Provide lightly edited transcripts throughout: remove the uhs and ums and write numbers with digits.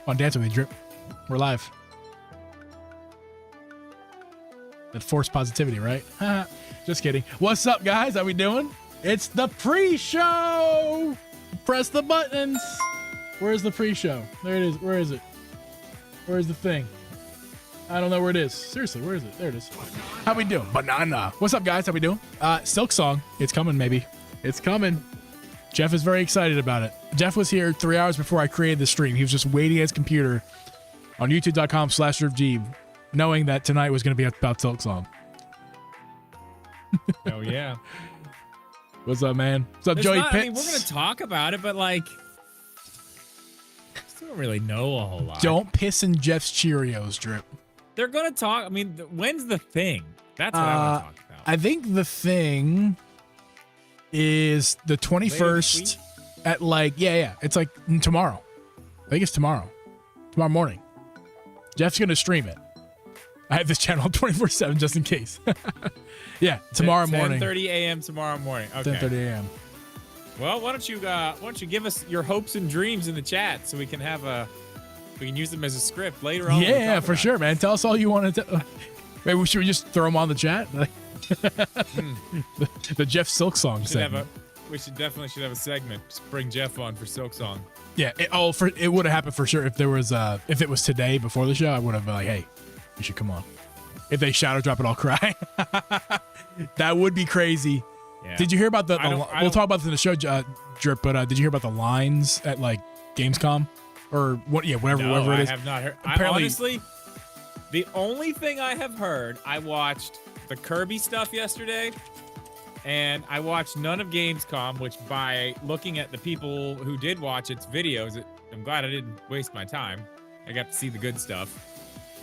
On Dance With Me, Drip. We're live. That forced positivity, right? Just kidding. What's up, guys? How we doing? It's the pre-show. Press the buttons. Where's the pre-show? There it is. Where is it? Where's the thing? I don't know where it is. Seriously, where is it? There it is. How we doing? Banana. What's up, guys? How we doing? Silksong. It's coming, maybe. It's coming. Jeff is very excited about it. Jeff was here 3 hours before I created the stream. He was just waiting at his computer on youtube.com/Geeb, knowing that tonight was going to be about Silksong. Oh, yeah. What's up, man? What's up, Joey Pitts? I mean, we're going to talk about it, but, like, I still don't really know a whole lot. Don't piss in Jeff's Cheerios, Drip. They're going to talk. I mean, when's the thing? That's what I want to talk about. I think the thing is the 21st at, like, yeah. It's like tomorrow. I think it's tomorrow. Tomorrow morning. Jeff's going to stream it. I have this channel 24/7 just in case. Yeah, tomorrow morning. 10:30 a.m. tomorrow morning. Okay. 10:30 a.m. Well, why don't you give us your hopes and dreams in the chat so we can use them as a script later on. Yeah, for sure, man. Tell us all you want to. Maybe should we just throw them on the chat? The Jeff Silksong segment. We should definitely have a segment. Just bring Jeff on for Silksong. Yeah. It would have happened for sure if it was today before the show. I would have been like, hey, you should come on. If they shadow drop it, I'll cry. That would be crazy. Yeah. Did you hear about we'll talk about this in the show, Drip, but did you hear about the lines at, like, Gamescom? Or what? Yeah, whatever it is. I have not heard. Apparently, Honestly, the only thing I have heard, I watched the Kirby stuff yesterday, and I watched none of Gamescom, which by looking at the people who did watch its videos, I'm glad I didn't waste my time. I got to see the good stuff.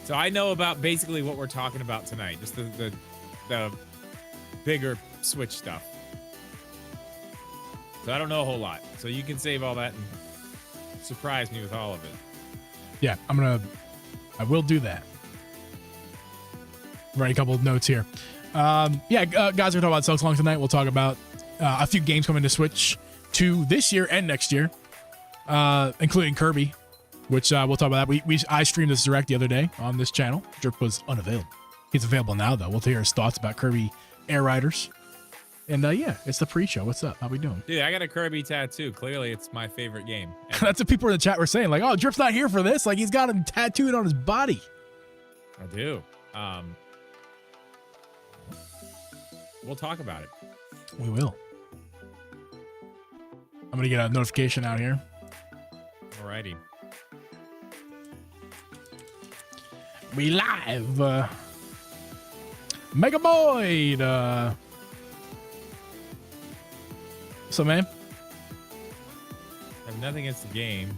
So I know about basically what we're talking about tonight, just the bigger Switch stuff. So I don't know a whole lot. So you can save all that and surprise me with all of it. Yeah, I will do that. Write a couple of notes here. Guys, we're talking about Silksong tonight. We'll talk about a few games coming to Switch 2 this year and next year, including Kirby, which we'll talk about that. I streamed this direct the other day on this channel. Drip was unavailable. He's available now, though. We'll hear his thoughts about Kirby AirRiders. And it's the pre-show. What's up? How we doing? Dude, I got a Kirby tattoo. Clearly, it's my favorite game. That's what people in the chat were saying. Like, oh, Drip's not here for this. Like, he's got him tattooed on his body. I do. We'll talk about it. We will. I'm going to get a notification out here. Alrighty. We live. Mega Boyd. So, man. I have nothing against the game.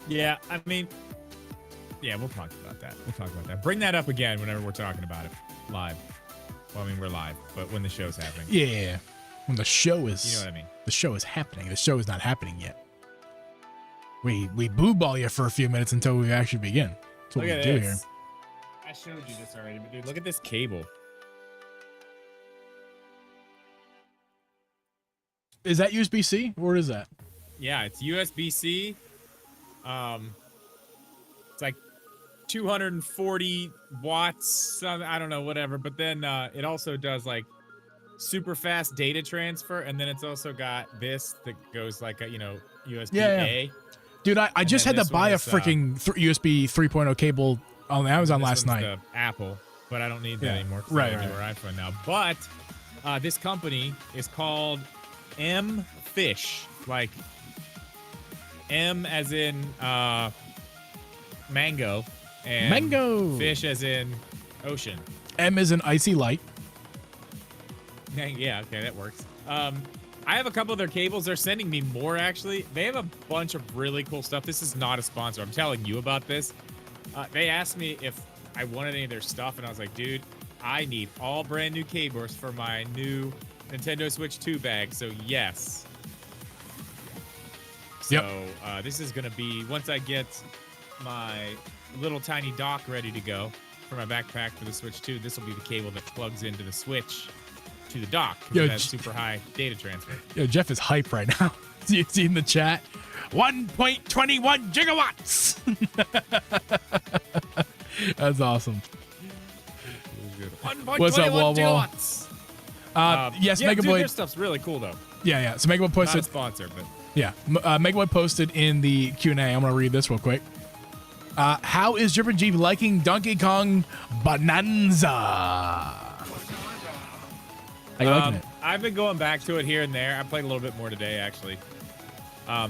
Yeah, I mean, yeah, we'll talk about that. Bring that up again whenever we're talking about it live. Well, I mean, we're live, but when the show's happening. Yeah. When the show is, you know what I mean? The show is happening. The show is not happening yet. We blue ball you for a few minutes until we actually begin. That's what we do here. I showed you this already, but dude, look at this cable. Is that USB-C? Or is that? Yeah, it's USB-C. It's like 240 watts. I don't know, whatever. But then it also does like super fast data transfer, and then it's also got this that goes like a USB-A. Yeah. Dude, I just had to buy a freaking USB 3.0 cable on Amazon last night. The Apple, but I don't need that anymore. Right. I have our iPhone now. But this company is called M-Fish, like M as in mango, and fish as in ocean. M as in icy light. Yeah, okay, that works. I have a couple of their cables. They're sending me more, actually. They have a bunch of really cool stuff. This is not a sponsor. I'm telling you about this. They asked me if I wanted any of their stuff, and I was like, dude, I need all brand new cables for my new Nintendo Switch 2 bag, so yes. So this is going to be, once I get my little tiny dock ready to go for my backpack for the Switch 2, this will be the cable that plugs into the Switch to the dock Yo, because it has super high data transfer. Yo, Jeff is hype right now. You see in the chat, 1.21 gigawatts. That's awesome. What's up, Wall Wall? Yes, yeah, Mega dude, Boy. their stuff's really cool though. Yeah. So Mega Boy posted. Not a sponsor, but Yeah, Mega Boy posted in the Q&A. I'm gonna read this real quick. How is Drip and Geeb liking Donkey Kong Bonanza? How you liking it? I've been going back to it here and there. I played a little bit more today, actually. I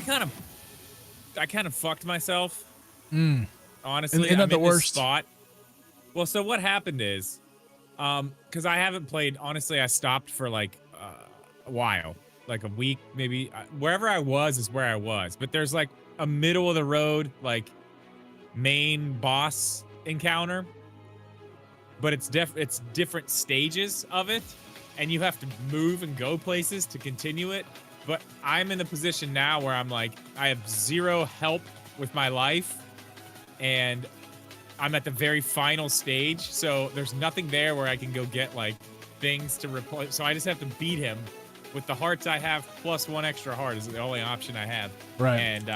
kind of fucked myself. Honestly, Isn't that I'm the in this worst? spot. Well, so what happened is, because I haven't played. Honestly, I stopped for like a while, like a week, maybe. Wherever I was is where I was. But there's like a middle of the road, like main boss encounter. But it's different stages of it, and you have to move and go places to continue it. But I'm in the position now where I'm like, I have zero help with my life, and I'm at the very final stage, so there's nothing there where I can go get like things to replace. So I just have to beat him with the hearts I have plus one extra heart is the only option I have. Right. And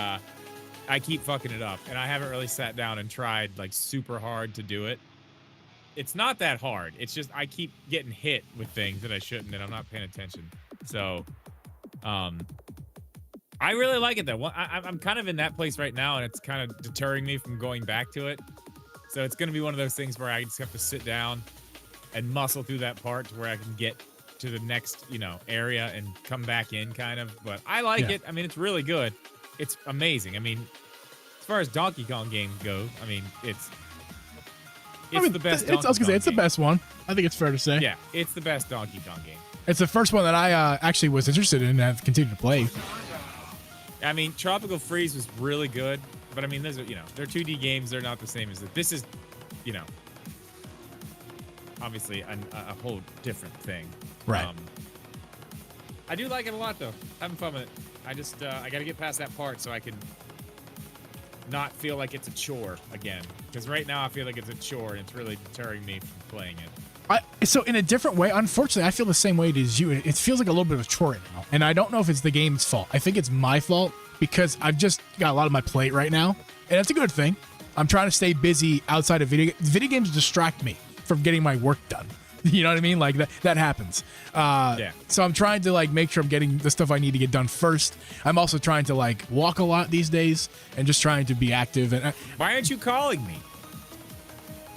I keep fucking it up, and I haven't really sat down and tried like super hard to do it. It's not that hard. It's just I keep getting hit with things that I shouldn't, and I'm not paying attention. So, I really like it though. I'm kind of in that place right now, and it's kind of deterring me from going back to it. So it's going to be one of those things where I just have to sit down and muscle through that part to where I can get to the next, area and come back in kind of. But I like it. I mean, it's really good. It's amazing. I mean, as far as Donkey Kong games go, I mean, it's the best. I was gonna say it's the best one. I think it's fair to say. Yeah, it's the best Donkey Kong game. It's the first one that I actually was interested in and have continued to play. I mean, Tropical Freeze was really good, but I mean, those are they're 2D games. They're not the same as this is, obviously a whole different thing. Right. I do like it a lot though. Having fun with it. I just I got to get past that part so I can not feel like it's a chore again. Because right now I feel like it's a chore and it's really deterring me from playing it. So in a different way, unfortunately, I feel the same way as you. It feels like a little bit of a chore right now. And I don't know if it's the game's fault. I think it's my fault because I've just got a lot on my plate right now. And that's a good thing. I'm trying to stay busy outside of video games distract me from getting my work done. You know what I mean? Like that happens. Yeah. So I'm trying to like make sure I'm getting the stuff I need to get done first. I'm also trying to like walk a lot these days and just trying to be active. And why aren't you calling me?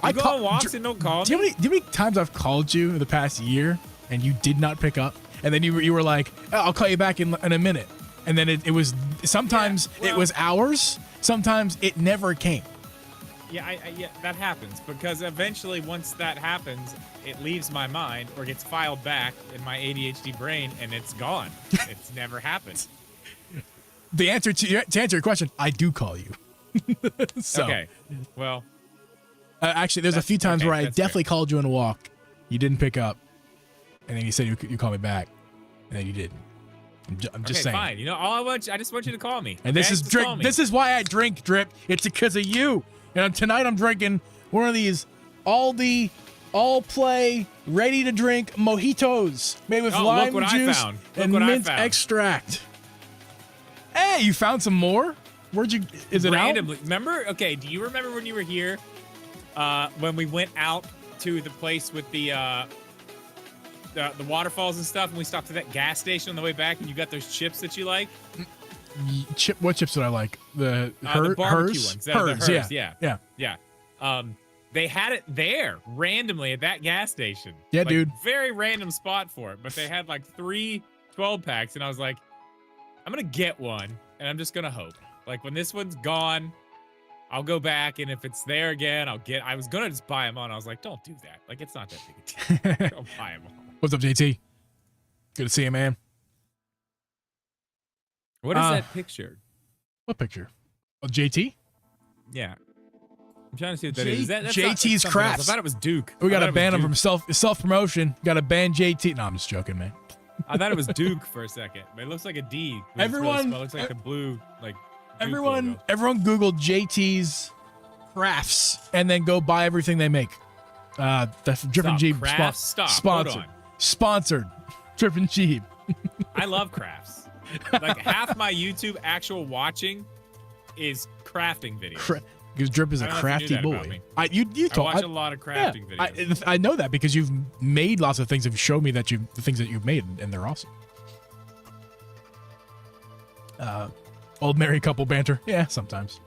I go on walks and don't call me. Do you know how many times I've called you in the past year and you did not pick up? And then you were like, oh, I'll call you back in a minute. And then it was sometimes it was hours. Sometimes it never came. Yeah, yeah, that happens because eventually once that happens, it leaves my mind or gets filed back in my ADHD brain and it's gone. It's never happened. The answer to answer your question, I do call you. So, okay. Well, actually, there's a few times where I definitely fair. called you on a walk. You didn't pick up, and then you said you call me back, and then you didn't. I'm just saying. Fine. I just want you to call me. And this is drink. This is why I drink, Drip. It's because of you. And tonight I'm drinking one of these all play ready to drink mojitos made with lime juice and mint extract. Hey, you found some more? Where'd you? Is it randomly? out? Remember? Okay. Do you remember when you were here? When we went out to the place with the waterfalls and stuff, and we stopped at that gas station on the way back, and you got those chips that you like. What chips did I like? The barbecue ones. Hers, yeah. They had it there randomly at that gas station. Yeah, like, dude. Very random spot for it, but they had like 3 12-packs, and I was like, I'm gonna get one, and I'm just gonna hope. Like when this one's gone, I'll go back, and if it's there again, I was gonna just buy them on. I was like, don't do that. Like it's not that big a deal. Don't buy them all. What's up, JT? Good to see you, man. What is that picture? What picture? Oh, JT? Yeah. I'm trying to see what that is. That's JT's Crafts. I thought it was Duke. We got to ban him from self promotion. Got to ban JT. No, I'm just joking, man. I thought it was Duke for a second, but it looks like a D. Everyone, it looks like the blue, like everyone logo. Google JT's Crafts and then go buy everything they make. Drip and Geeb Crafts? Stop. sponsored. Hold on. Sponsored. Drip and Geeb. I love crafts. Like half my YouTube actual watching is crafting videos. Because Drip is a crafty boy. You I watch a lot of crafting videos. I know that because you've made lots of things and showed me that the things that you've made, and they're awesome. Old married couple banter. Yeah, sometimes.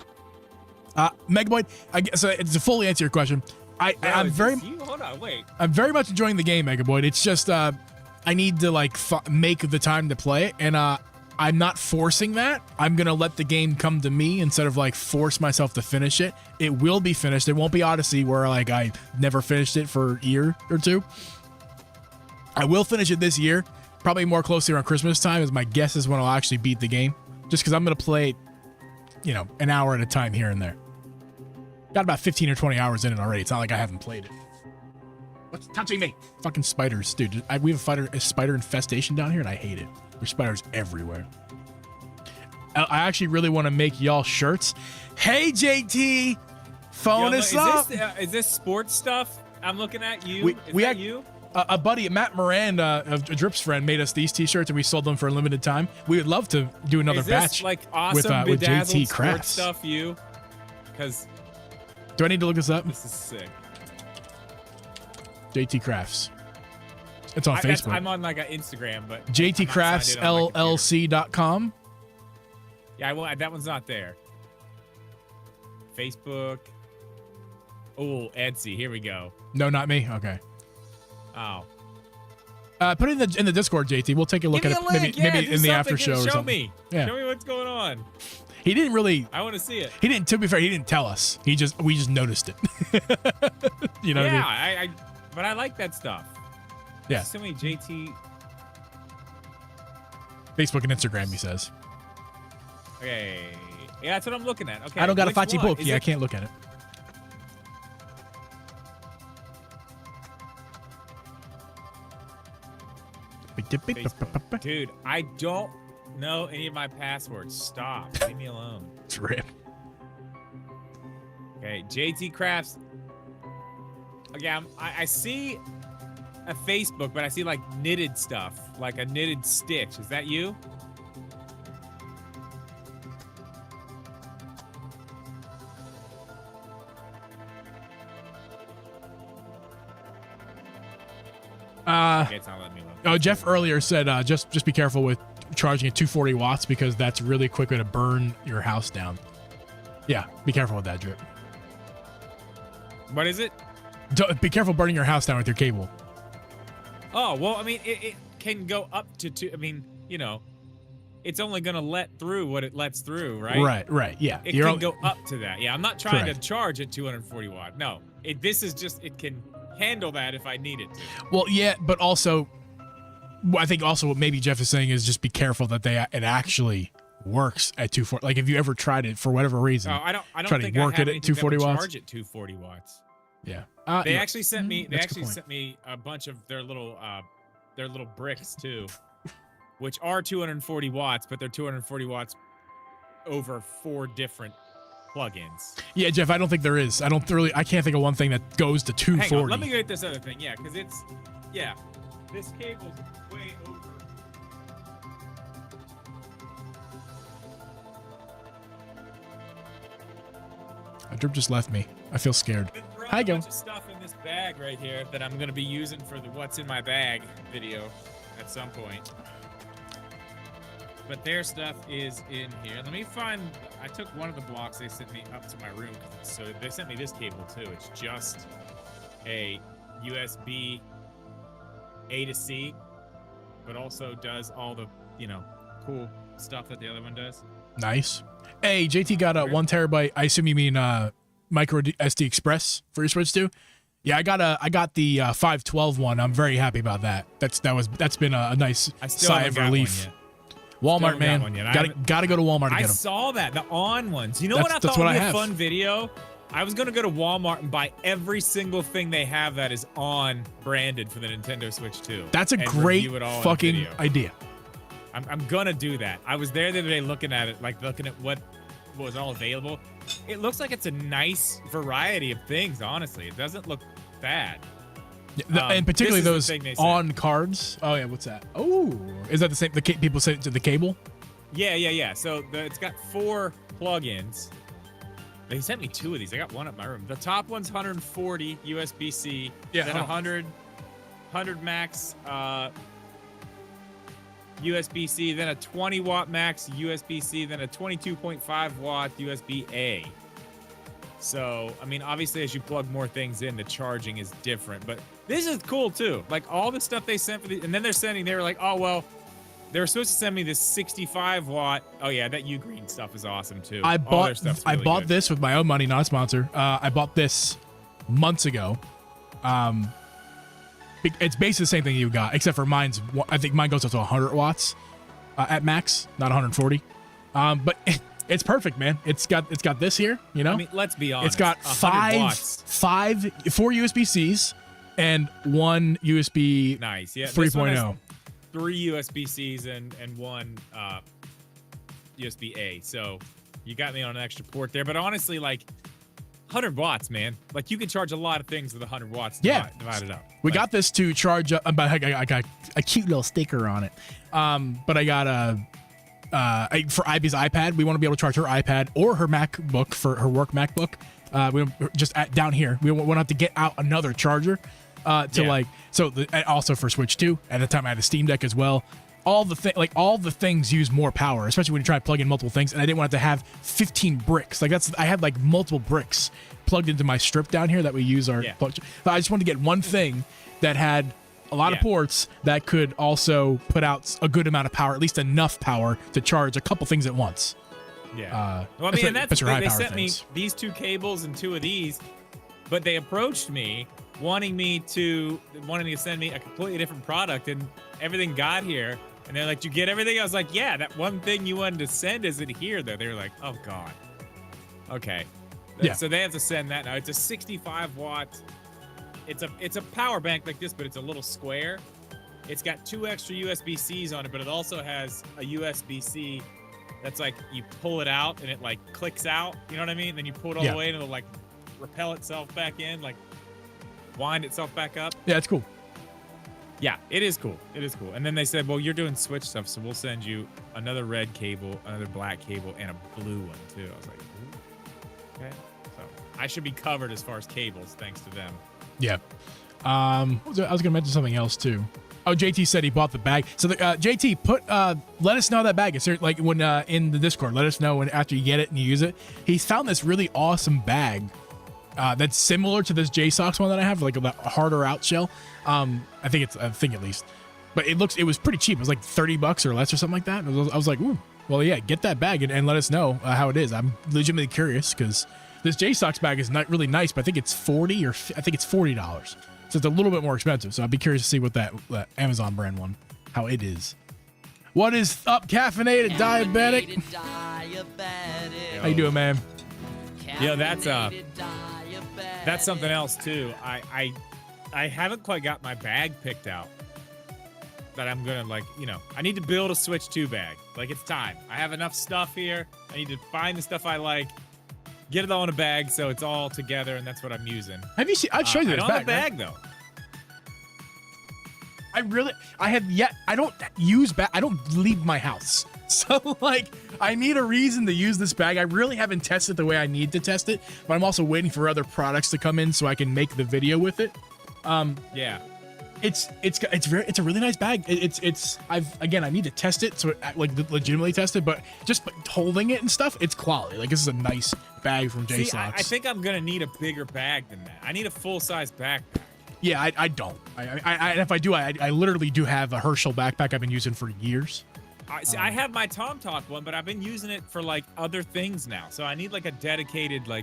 Megaboy, I guess to fully answer your question, I'm very hold on, wait. I'm very much enjoying the game, Megaboy. It's just I need to like make the time to play it, and I'm not forcing that. I'm gonna let the game come to me instead of like force myself to finish it. It will be finished. It won't be Odyssey where like I never finished it for a year or two. I will finish it this year, probably more closely around Christmas time, as my guess is when I'll actually beat the game. Just because I'm gonna play, an hour at a time here and there. Got about 15 or 20 hours in it already. It's not like I haven't played it. What's touching me? Fucking spiders, dude. We have a spider infestation down here, and I hate it. There's spiders everywhere. I actually really want to make y'all shirts. Hey, JT, phone us up. Is this sports stuff I'm looking at? Is that you? A buddy, Matt Miranda, a Drip's friend, made us these T-shirts, and we sold them for a limited time. We would love to do another batch like awesome with JT sports Crafts stuff. Because do I need to look this up? This is sick. JT Crafts. It's on Facebook. I'm on like an Instagram, but JTCraftsLLC.com. Yeah, that one's not there. Facebook. Oh, Etsy. Here we go. No, not me. Okay. Oh. Put it in the Discord, JT. We'll take a look at it. Maybe in the after show or something. Show me. Yeah. Show me what's going on. He didn't really. I want to see it. He didn't. To be fair, he didn't tell us. We just noticed it. You know what I mean? But I like that stuff. Yeah. There's so many JT. Facebook and Instagram, he says. Okay. Yeah, that's what I'm looking at. Okay. I don't got a Fachi book. Yeah, I can't look at it. Facebook. Dude, I don't know any of my passwords. Stop. Leave me alone. It's rip. Okay, JT Crafts. Okay, I see a Facebook, but I see like knitted stuff, like a knitted stitch. Is that you? Okay, it's not letting me look. Oh, Jeff earlier said just be careful with charging at 240 watts because that's a really quick way to burn your house down. Yeah, be careful with that, Drip. What is it? Be careful burning your house down with your cable. Oh, well, I mean, it can go up to 2. I mean, it's only going to let through what it lets through, right? Right, yeah. It can go up to that. Yeah, I'm not trying to charge at 240 watt. No, this is just, it can handle that if I need it to. Well, yeah, but also, I think also what maybe Jeff is saying is just be careful that it actually works at 240. Like if you ever tried it for whatever reason, I don't try think to work I have it at 240 watts. Charge at 240 watts. Yeah. They actually sent me. They actually sent me a bunch of their little bricks too, which are 240 watts, but they're 240 watts over 4 different plugins. Yeah, Jeff, I don't think there is. I can't think of one thing that goes to 240. Hang on, let me get this other thing. Yeah, because this cable's way over. Drip just left me. I feel scared. Hi, Go. A bunch of stuff in this bag right here that I'm gonna be using for the "What's in My Bag" video at some point. But their stuff is in here. Let me find. I took one of the blocks they sent me up to my room, so they sent me this cable too. It's just a USB A to C, but also does all the cool stuff that the other one does. Nice. Hey, JT got a 1 terabyte. I assume you mean micro SD Express for your Switch too. Yeah, I got the 512 one. I'm very happy about that. That's been a nice sigh of relief. Walmart, man, gotta go to Walmart to get them. I saw that the on ones. You know what I thought would be a fun video? I was gonna go to Walmart and buy every single thing they have that is on branded for the Nintendo Switch 2. That's a great fucking idea. I'm gonna do that. I was there the other day looking at it, looking at what was all available. It looks like it's a nice variety of things. Honestly, it doesn't look bad. Yeah, and particularly those on cards. Oh yeah, what's that? Oh, is that the same? The people sent it to the cable. Yeah. So it's got 4 plugins. They sent me 2 of these. I got one at my room. The top one's 140 USB-C. Yeah. Then 100 max USB-C. Then a 20 watt max USB-C. Then a 22.5 watt USB-A. So, I mean, obviously, as you plug more things in, the charging is different. But this is cool, too. Like, all the stuff they sent for the... And then they were like, oh, well, they were supposed to send me this 65 watt. Oh, yeah, that Ugreen stuff is awesome, too. I bought this with my own money, not a sponsor. I bought this months ago. It's basically the same thing you got, except for mine's... I think mine goes up to 100 watts at max, not 140. But... It's perfect, man. It's got this here, you know? I mean, let's be honest. It's got 4 USB-Cs and 1 USB nice. Yeah, 3.0. 3 USB-Cs and 1 USB-A. So you got me on an extra port there. But honestly, like 100 watts, man. Like you can charge a lot of things with 100 watts. Divide it up. We got this to charge up. I got a cute little sticker on it. But I got for Ivy's iPad, we want to be able to charge her iPad or her MacBook for her work MacBook. We just down here. We won't have to get out another charger and also for Switch 2. At the time, I had a Steam Deck as well. All the things use more power, especially when you try to plug in multiple things. And I didn't want it to have 15 bricks. I had like multiple bricks plugged into my strip down here that we use our. Yeah. But I just wanted to get one thing that had a lot of ports that could also put out a good amount of power, at least enough power to charge a couple things at once. Yeah. Well, I mean, and that's the thing. They sent me these 2 cables and 2 of these, but they approached me wanting to send me a completely different product, and everything got here. And they're like, "Did you get everything?" I was like, "Yeah, that one thing you wanted to send isn't here, though." They were like, "Oh God." Okay. Yeah. So they have to send that now. It's a 65 watt. It's a power bank like this, but it's a little square. It's got 2 extra USB-Cs on it, but it also has a USB-C that's like you pull it out and it like clicks out. You know what I mean? Then you pull it all the way and it'll like repel itself back in, like wind itself back up. Yeah, it's cool. Yeah, it is cool. It is cool. And then they said, well, you're doing Switch stuff, so we'll send you another red cable, another black cable, and a blue one too. I was like, ooh. Okay. So I should be covered as far as cables, thanks to them. Yeah. I was going to mention something else too. Oh, JT said he bought the bag. So JT, let us know how that bag is. Like when in the Discord, let us know when after you get it and you use it. He's found this really awesome bag that's similar to this JSOX one that I have, like a harder out shell. I think at least, but it was pretty cheap. It was like $30 or less or something like that. I was like, ooh, well, yeah, get that bag and let us know how it is. I'm legitimately curious because this JSOX bag is not really nice, but I think it's $40. So it's a little bit more expensive. So I'd be curious to see what that Amazon brand one, how it is. What is up, caffeinated diabetic? How you doing, man? Yeah, that's something else too. I haven't quite got my bag picked out. That I'm gonna I need to build a Switch 2 bag. Like it's time. I have enough stuff here. I need to find the stuff I like. Get it all in a bag so it's all together, and that's what I'm using. Have you seen? I've shown you this bag. Bag though. I don't use bag. I don't leave my house, so I need a reason to use this bag. I really haven't tested the way I need to test it, but I'm also waiting for other products to come in so I can make the video with it. Yeah. It's a really nice bag. I need to test it, so legitimately test it, but just holding it and stuff, it's quality. Like this is a nice bag from JSOX. I think I'm gonna need a bigger bag than that. I need a full-size backpack. Yeah, I don't. And if I do, I literally do have a Herschel backpack I've been using for years. I have my Tom Talk one, but I've been using it for other things now. So I need a dedicated I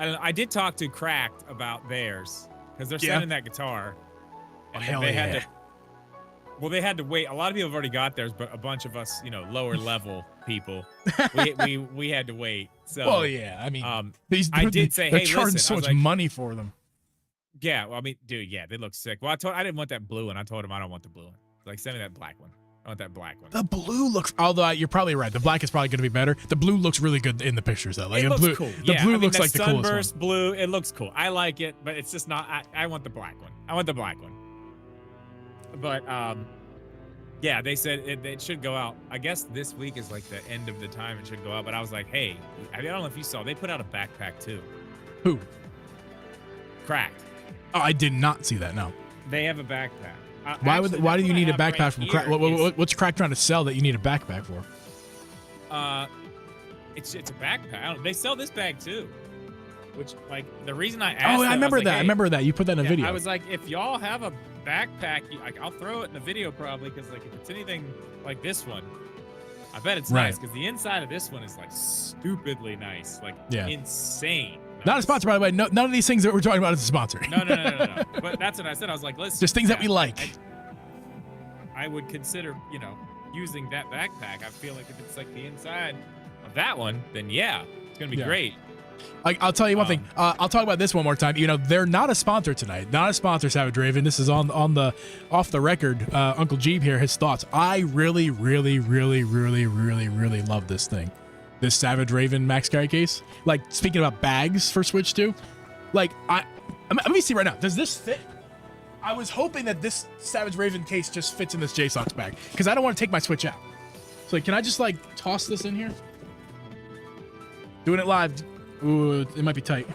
don't know. I did talk to Cracked about theirs because they're sending that guitar. And they had to wait. A lot of people have already got theirs, but a bunch of us, lower level people, we had to wait. So, well, yeah, I mean, I did say, hey, charging listen, so much money for them. Yeah, well, I mean, dude, yeah, they look sick. Well, I didn't want that blue one. I told him I don't want the blue one. Send me that black one. I want that black one. The blue looks, although you're probably right. The black is probably going to be better. The blue looks really good in the pictures, though. Like it the looks blue, cool. The blue looks like the coolest one. Sunburst blue, it looks cool. I like it, but it's just not. I want the black one. I want the black one. But yeah, they said it should go out. I guess this week is like the end of the time it should go out. But I was like, hey, I don't know if you saw, they put out a backpack too. Who? Cracked. Oh, I did not see that. No. They have a backpack. Why do you need a backpack from Crack? What's Crack trying to sell that you need a backpack for? It's a backpack. They sell this bag too, which like the reason I asked. Oh, I remember that. I remember that. You put that in a video. I was like, if y'all have a backpack, I'll throw it in the video probably because like if it's anything like this one, I bet it's nice because the inside of this one is like stupidly nice, like insane. Not a sponsor, by the way. No, none of these things that we're talking about is a sponsor. No. But that's what I said. I was like, let's just things that we like. I would consider, using that backpack. I feel like if it's like the inside of that one, then yeah, it's gonna be great. I'll tell you one thing. I'll talk about this one more time. They're not a sponsor tonight. Not a sponsor, Savage Raven. This is on the off the record. Uncle Geeb here, his thoughts. I really, really, really, really, really, really love this thing. This Savage Raven max carry case. Like, speaking about bags for Switch 2, like, let me see right now. Does this fit? I was hoping that this Savage Raven case just fits in this JSOX bag because I don't want to take my Switch out. So, can I just, like, toss this in here? Doing it live. Ooh, it might be tight.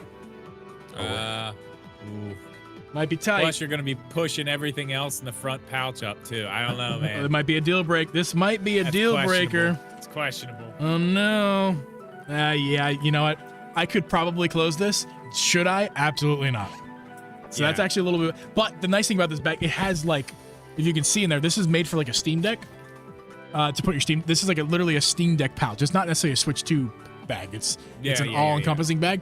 Might be tight. Plus, you're going to be pushing everything else in the front pouch up, too. I don't know, man. It might be a deal break. This might be a deal breaker. It's questionable. Oh, no. Yeah, you know what? I could probably close this. Should I? Absolutely not. So that's actually a little bit. But the nice thing about this bag, it has, like, if you can see in there, this is made for, like, a Steam Deck. To put your Steam. This is, like, literally a Steam Deck pouch. It's not necessarily a Switch 2 bag. It's an all-encompassing bag.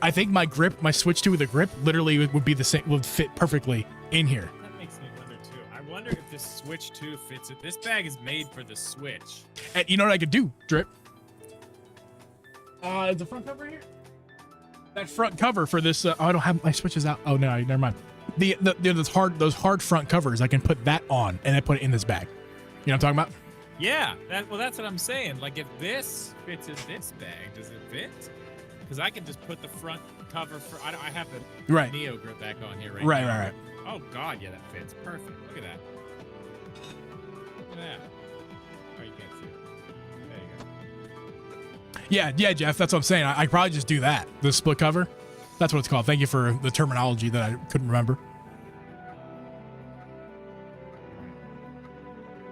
I think my Switch 2 with a grip literally would be the same, would fit perfectly in here. That makes me wonder too. I wonder if this Switch 2 fits it. This bag is made for the Switch. And you know what I could do, Drip? Is the front cover here? That front cover for this. I don't have my switches out. Oh no, never mind. Those hard front covers. I can put that on and I put it in this bag. You know what I'm talking about? Yeah. That's what I'm saying. Like if this fits in this bag, does it fit? Because I can just put the front cover for. I have the Neo grip back on here right now. Right. Oh God, yeah, that fits perfect. Look at that. Look at that. Oh, you can't see it. There you go. Yeah, Jeff. That's what I'm saying. I probably just do that. The split cover. That's what it's called. Thank you for the terminology that I couldn't remember.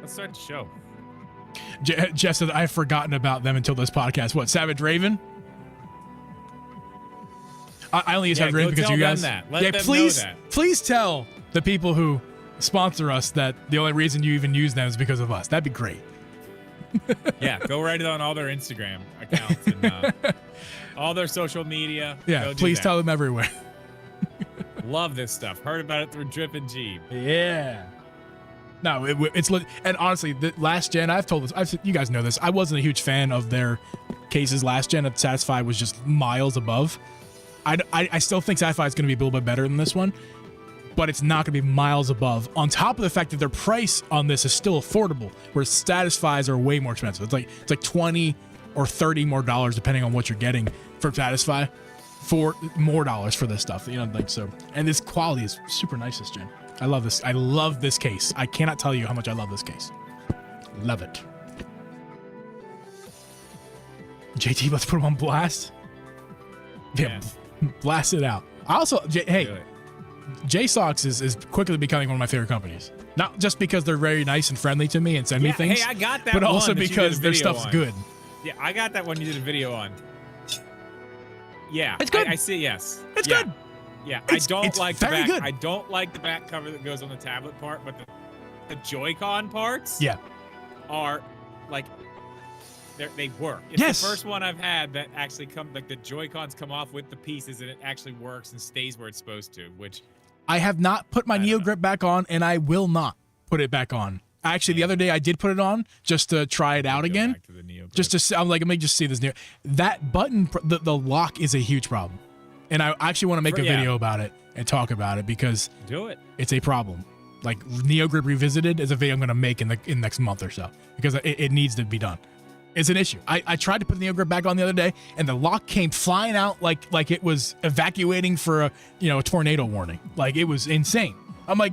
Let's start the show. Jeff said I've forgotten about them until this podcast. What, Savage Raven? I only use Savage Raven because you guys. Let them know that. Please tell the people who sponsor us that the only reason you even use them is because of us. That'd be great. Yeah, go write it on all their Instagram accounts and all their social media. Yeah, please tell them everywhere. Love this stuff. Heard about it through Drip and Geeb. Yeah. No, it's lit. And honestly, the last gen, I've told this, you guys know this. I wasn't a huge fan of their cases last gen. Satisfy was just miles above. I still think Satisfy is going to be a little bit better than this one, but it's not going to be miles above. On top of the fact that their price on this is still affordable, where Satisfies are way more expensive. It's like $20 or $30 more depending on what you're getting from Satisfy, for more dollars for this stuff. So. And this quality is super nice this gen. I love this. I love this case. I cannot tell you how much I love this case. Love it. JT, let's put him on blast. Yeah. Blast it out. Also, hey, JSOX is quickly becoming one of my favorite companies. Not just because they're very nice and friendly to me and send me things. Hey, I got that. But also because their stuff's good. Yeah, I got that one you did a video on. Yeah, it's good. I see. Yes, it's good. Yeah, I don't like the back. Good. I don't like the back cover that goes on the tablet part, but the Joy-Con parts, are like they work. It's the first one I've had that actually the Joy-Cons come off with the pieces and it actually works and stays where it's supposed to. Which I have not put my Neo Grip back on, and I will not put it back on. Actually, the other day I did put it on just to try it out again. Just to see, I'm like, let me just see this. That button, the lock is a huge problem. And I actually want to make a video about it and talk about it because do it. It's a problem. like Neo Grip Revisited is a video I'm going to make in the next month or so because it needs to be done. It's an issue. I tried to put the Neo Grip back on the other day, and the lock came flying out like it was evacuating for a tornado warning. Like, it was insane. I'm like,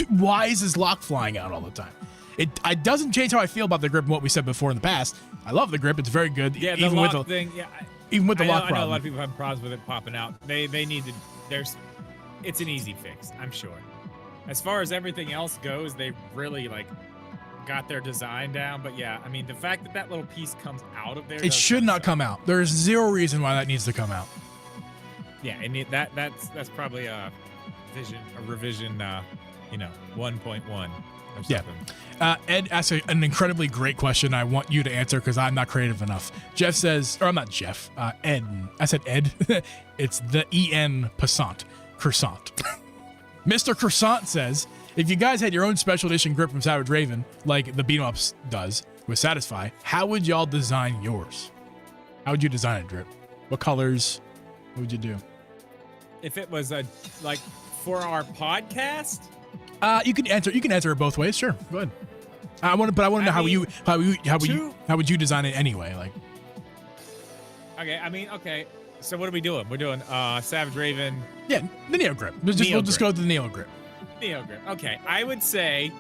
why is this lock flying out all the time? It doesn't change how I feel about the grip and what we said before in the past. I love the grip. It's very good. Yeah, the even lock with thing. Yeah, even with the lock I problem. know a lot of people have problems with it popping out. They need to. It's an easy fix, I'm sure. As far as everything else goes, they really got their design down. But yeah, I mean, the fact that little piece comes out of there, it should not come out. There is zero reason why that needs to come out. Yeah, and that's probably a revision 1.1 or something. Yeah. Ed asked an incredibly great question. I want you to answer because I'm not creative enough. Jeff says, or I'm not Jeff, Ed. I said Ed. It's the EN Passant. Croissant. Mr. Croissant says, if you guys had your own special edition grip from Savage Raven, like the Beat 'em Ups does with Satisfy, how would y'all design yours? How would you design a grip? What colors? What would you do? If it was for our podcast, you can answer it both ways. Sure, go ahead. I want to know how would you design it anyway? Like, okay. So what are we doing? We're doing Savage Raven. Yeah, the Neo Grip. We'll just go with the Neo Grip. Neo Grip. Okay, I would say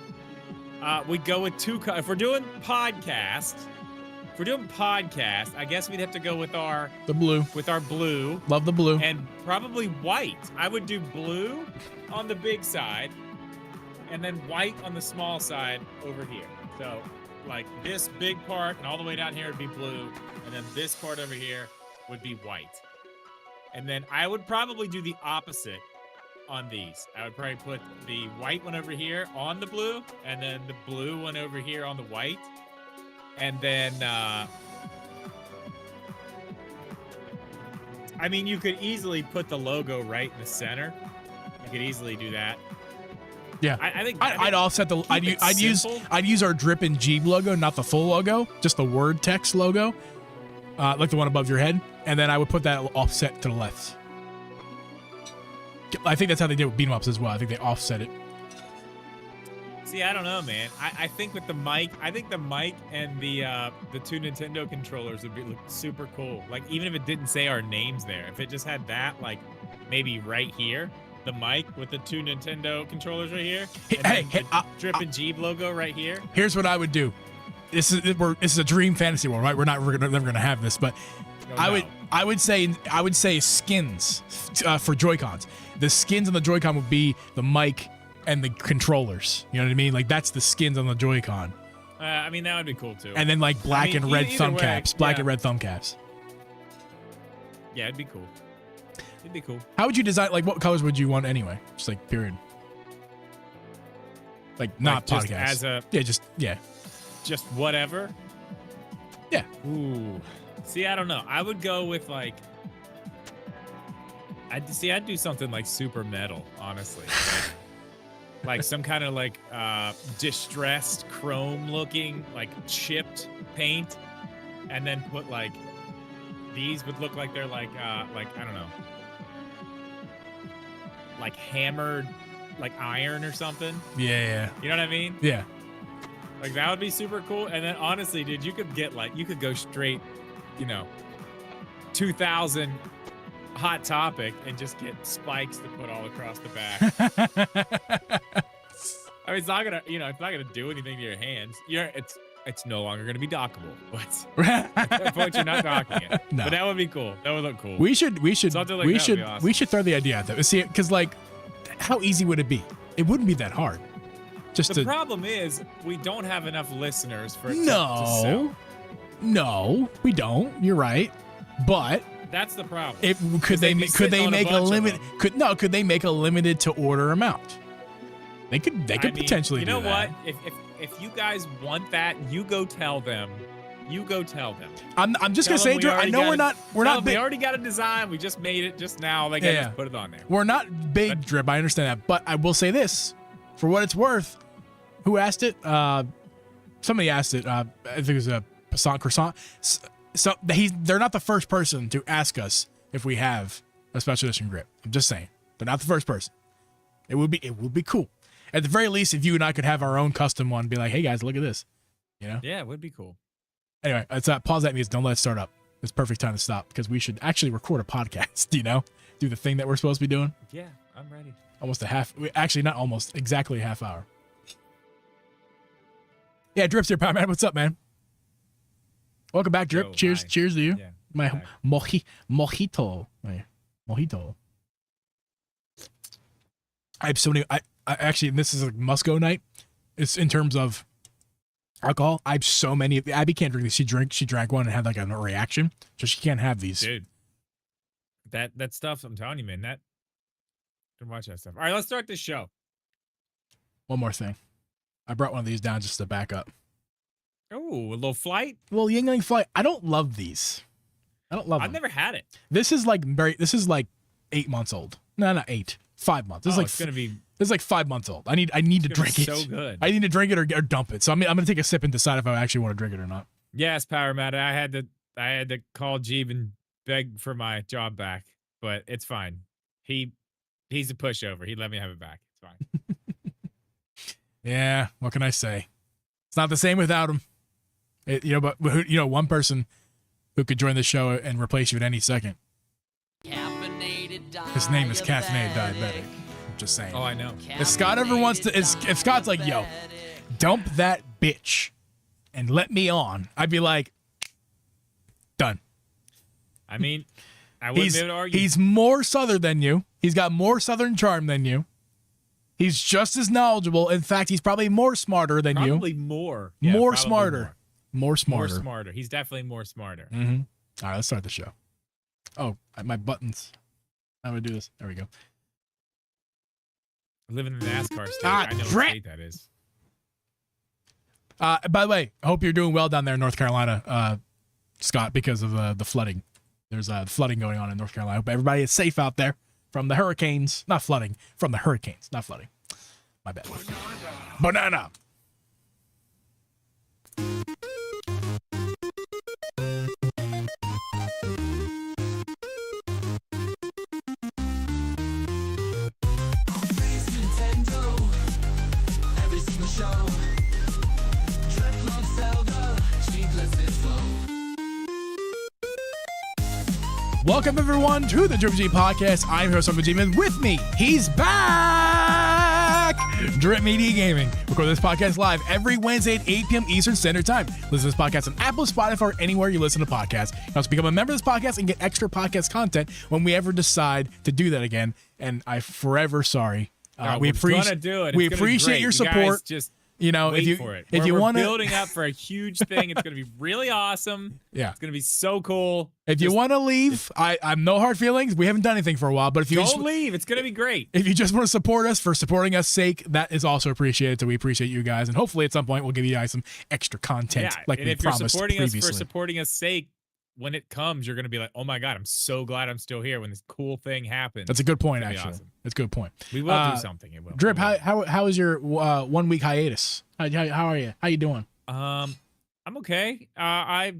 we'd go with two. If we're doing podcast, I guess we'd have to go with the blue. With our blue. Love the blue. And probably white. I would do blue on the big side, and then white on the small side over here. So like this big part and all the way down here would be blue, and then this part over here would be white. And then I would probably do the opposite on these. I would probably put the white one over here on the blue, and then the blue one over here on the white. And then, I mean, you could easily put the logo right in the center. You could easily do that. Yeah, I think I'd offset the. I'd use our Drip and Geeb logo, not the full logo, just the word text logo, like the one above your head, and then I would put that offset to the left. I think that's how they did with beat 'em ups as well. I think they offset it. See, I don't know, man. I think with the mic, the mic and the two Nintendo controllers would look super cool. Like, even if it didn't say our names there, if it just had that, like, maybe right here, the mic with the two Nintendo controllers right here, and the Drip and Geeb logo right here. Here's what I would do. This is a dream fantasy world, right? We're never gonna have this, but I would say skins for Joy-Cons. The skins on the Joy-Con would be the mic and the controllers. You know what I mean? Like, that's the skins on the Joy-Con. I mean, that would be cool too. And then like black and red thumb caps. Black and red thumb caps. Yeah, it'd be cool. It'd be cool. How would you design? Like, what colors would you want anyway? Just like period. Like, not podcast. Just whatever. Yeah. Ooh. See, I don't know. I would go with like. I'd do something like super metal, honestly. Like some kind of like distressed chrome looking, like chipped paint, and then put like these would look like they're like I don't know, like hammered like iron or something. Yeah. You know what I mean? Yeah. Like, that would be super cool. And then honestly, dude, you could go straight, 2000 Hot Topic and just get spikes to put all across the back. I mean, it's not gonna do anything to your hands. It's no longer gonna be dockable, but at that point you're not docking it. No. But that would be cool. That would look cool. We should throw the idea out there. See, because like, how easy would it be? It wouldn't be that hard. The problem is we don't have enough listeners for it to sell. No, we don't. You're right, but. That's the problem. Could they make a limited to order amount? They could potentially do that. You know what? If you guys want that, you go tell them. I'm just gonna say, Drew, I know we're not big. We already got a design. We just made it just now. They can just put it on there. We're not big, Drip. I understand that, but I will say this, for what it's worth. Who asked it? Somebody asked it. I think it was a Passant Croissant. So they're not the first person to ask us if we have a special edition grip. I'm just saying, they're not the first person. It would be cool. At the very least, if you and I could have our own custom one, be like, hey guys, look at this. You know? Yeah, it would be cool. Anyway, let's pause that music. Don't let it start up. It's perfect time to stop because we should actually record a podcast, you know? Do the thing that we're supposed to be doing. Yeah, I'm ready. Almost a half. Actually, not almost. Exactly a half hour. Yeah, Drip's here, Power Man. What's up, man? Welcome back, Drip. Yo, cheers. hi. Cheers to you. Yeah, My back. mojito. My mojito. I have so many. I actually, and this is a must-go night. It's in terms of alcohol. I have so many. Abby can't drink these. She drank one and had like a reaction, so she can't have these. Dude, that stuff, I'm telling you, man, don't watch that stuff. All right, let's start this show. One more thing. I brought one of these down just to back up. Oh, a little flight? Well, Yingling Flight. I don't love these. I don't love I've them. never had it. This is like 8 months old. No, not 8. 5 months. This is like it's gonna be. This is like 5 months old. I need to drink it. So good. I need to drink it or dump it. So I'm gonna take a sip and decide if I actually want to drink it or not. Yes, Power Matter. I had to call Geeb and beg for my job back, but it's fine. He's a pushover. He let me have it back. It's fine. Yeah. What can I say? It's not the same without him. But one person who could join the show and replace you at any second. His name is Caffeinated Diabetic. I'm just saying. Oh, I know. If Scott ever wants to, if Scott's like, yo, dump that bitch and let me on, I'd be like, done. I mean, I wouldn't be able to argue. He's more Southern than you. He's got more Southern charm than you. He's just as knowledgeable. In fact, he's probably more smarter than you. Probably more. Yeah, More probably smarter. More More smarter. smarter. He's definitely more smarter. Mm-hmm. All right, let's start the show. Oh, my buttons. How do I do this? There we go. I live in the NASCAR state. Ah, I know what crap. state that is. By the way, I hope you're doing well down there in North Carolina, Scott, because of the flooding. There's flooding going on in North Carolina. I hope everybody is safe out there from the hurricanes. Not flooding, from the hurricanes, not flooding. My bad. Banana. Welcome everyone to the GlitchxCity podcast. I'm your host Geeb, and with me, he's back. Drip Media Gaming. Record this podcast live every Wednesday at 8 p.m. Eastern Standard Time. Listen to this podcast on Apple, Spotify, or anywhere you listen to podcasts. You can also become a member of this podcast and get extra podcast content when we ever decide to do that again. And I'm forever sorry. We appreciate your You support. guys just if you for it. if you want to building up for a huge thing, it's going to be really awesome. Yeah, it's going to be so cool. If you want to leave, I'm no hard feelings. We haven't done anything for a while, but if you don't leave, it's going to be great. If you just want to support us for supporting us' sake, that is also appreciated. So we appreciate you guys, and hopefully at some point we'll give you guys some extra content, like we promised if you're supporting previously. us for supporting us' sake, when it comes, you're going to be like, oh my God, I'm so glad I'm still here when this cool thing happens. That's a good point, actually. Awesome. That's a good point. We will do something. It will. Drip, how is your 1 week hiatus? How are you? How you doing? I'm okay. I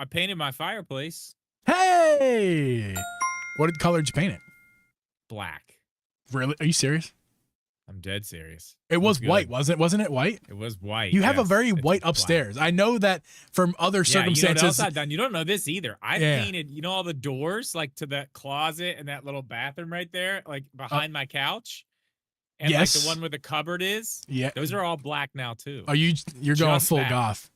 painted my fireplace. Hey, what color did you paint it? Black. Really? Are you serious? I'm dead serious. It was white, wasn't it? White. It was white. You have a very white upstairs. I know that from other circumstances. You know what else I've done? You don't know this either. I painted, all the doors like to that closet and that little bathroom right there, like behind my couch. And like the one where the cupboard is. Yeah. Those are all black now too. You're going full goth.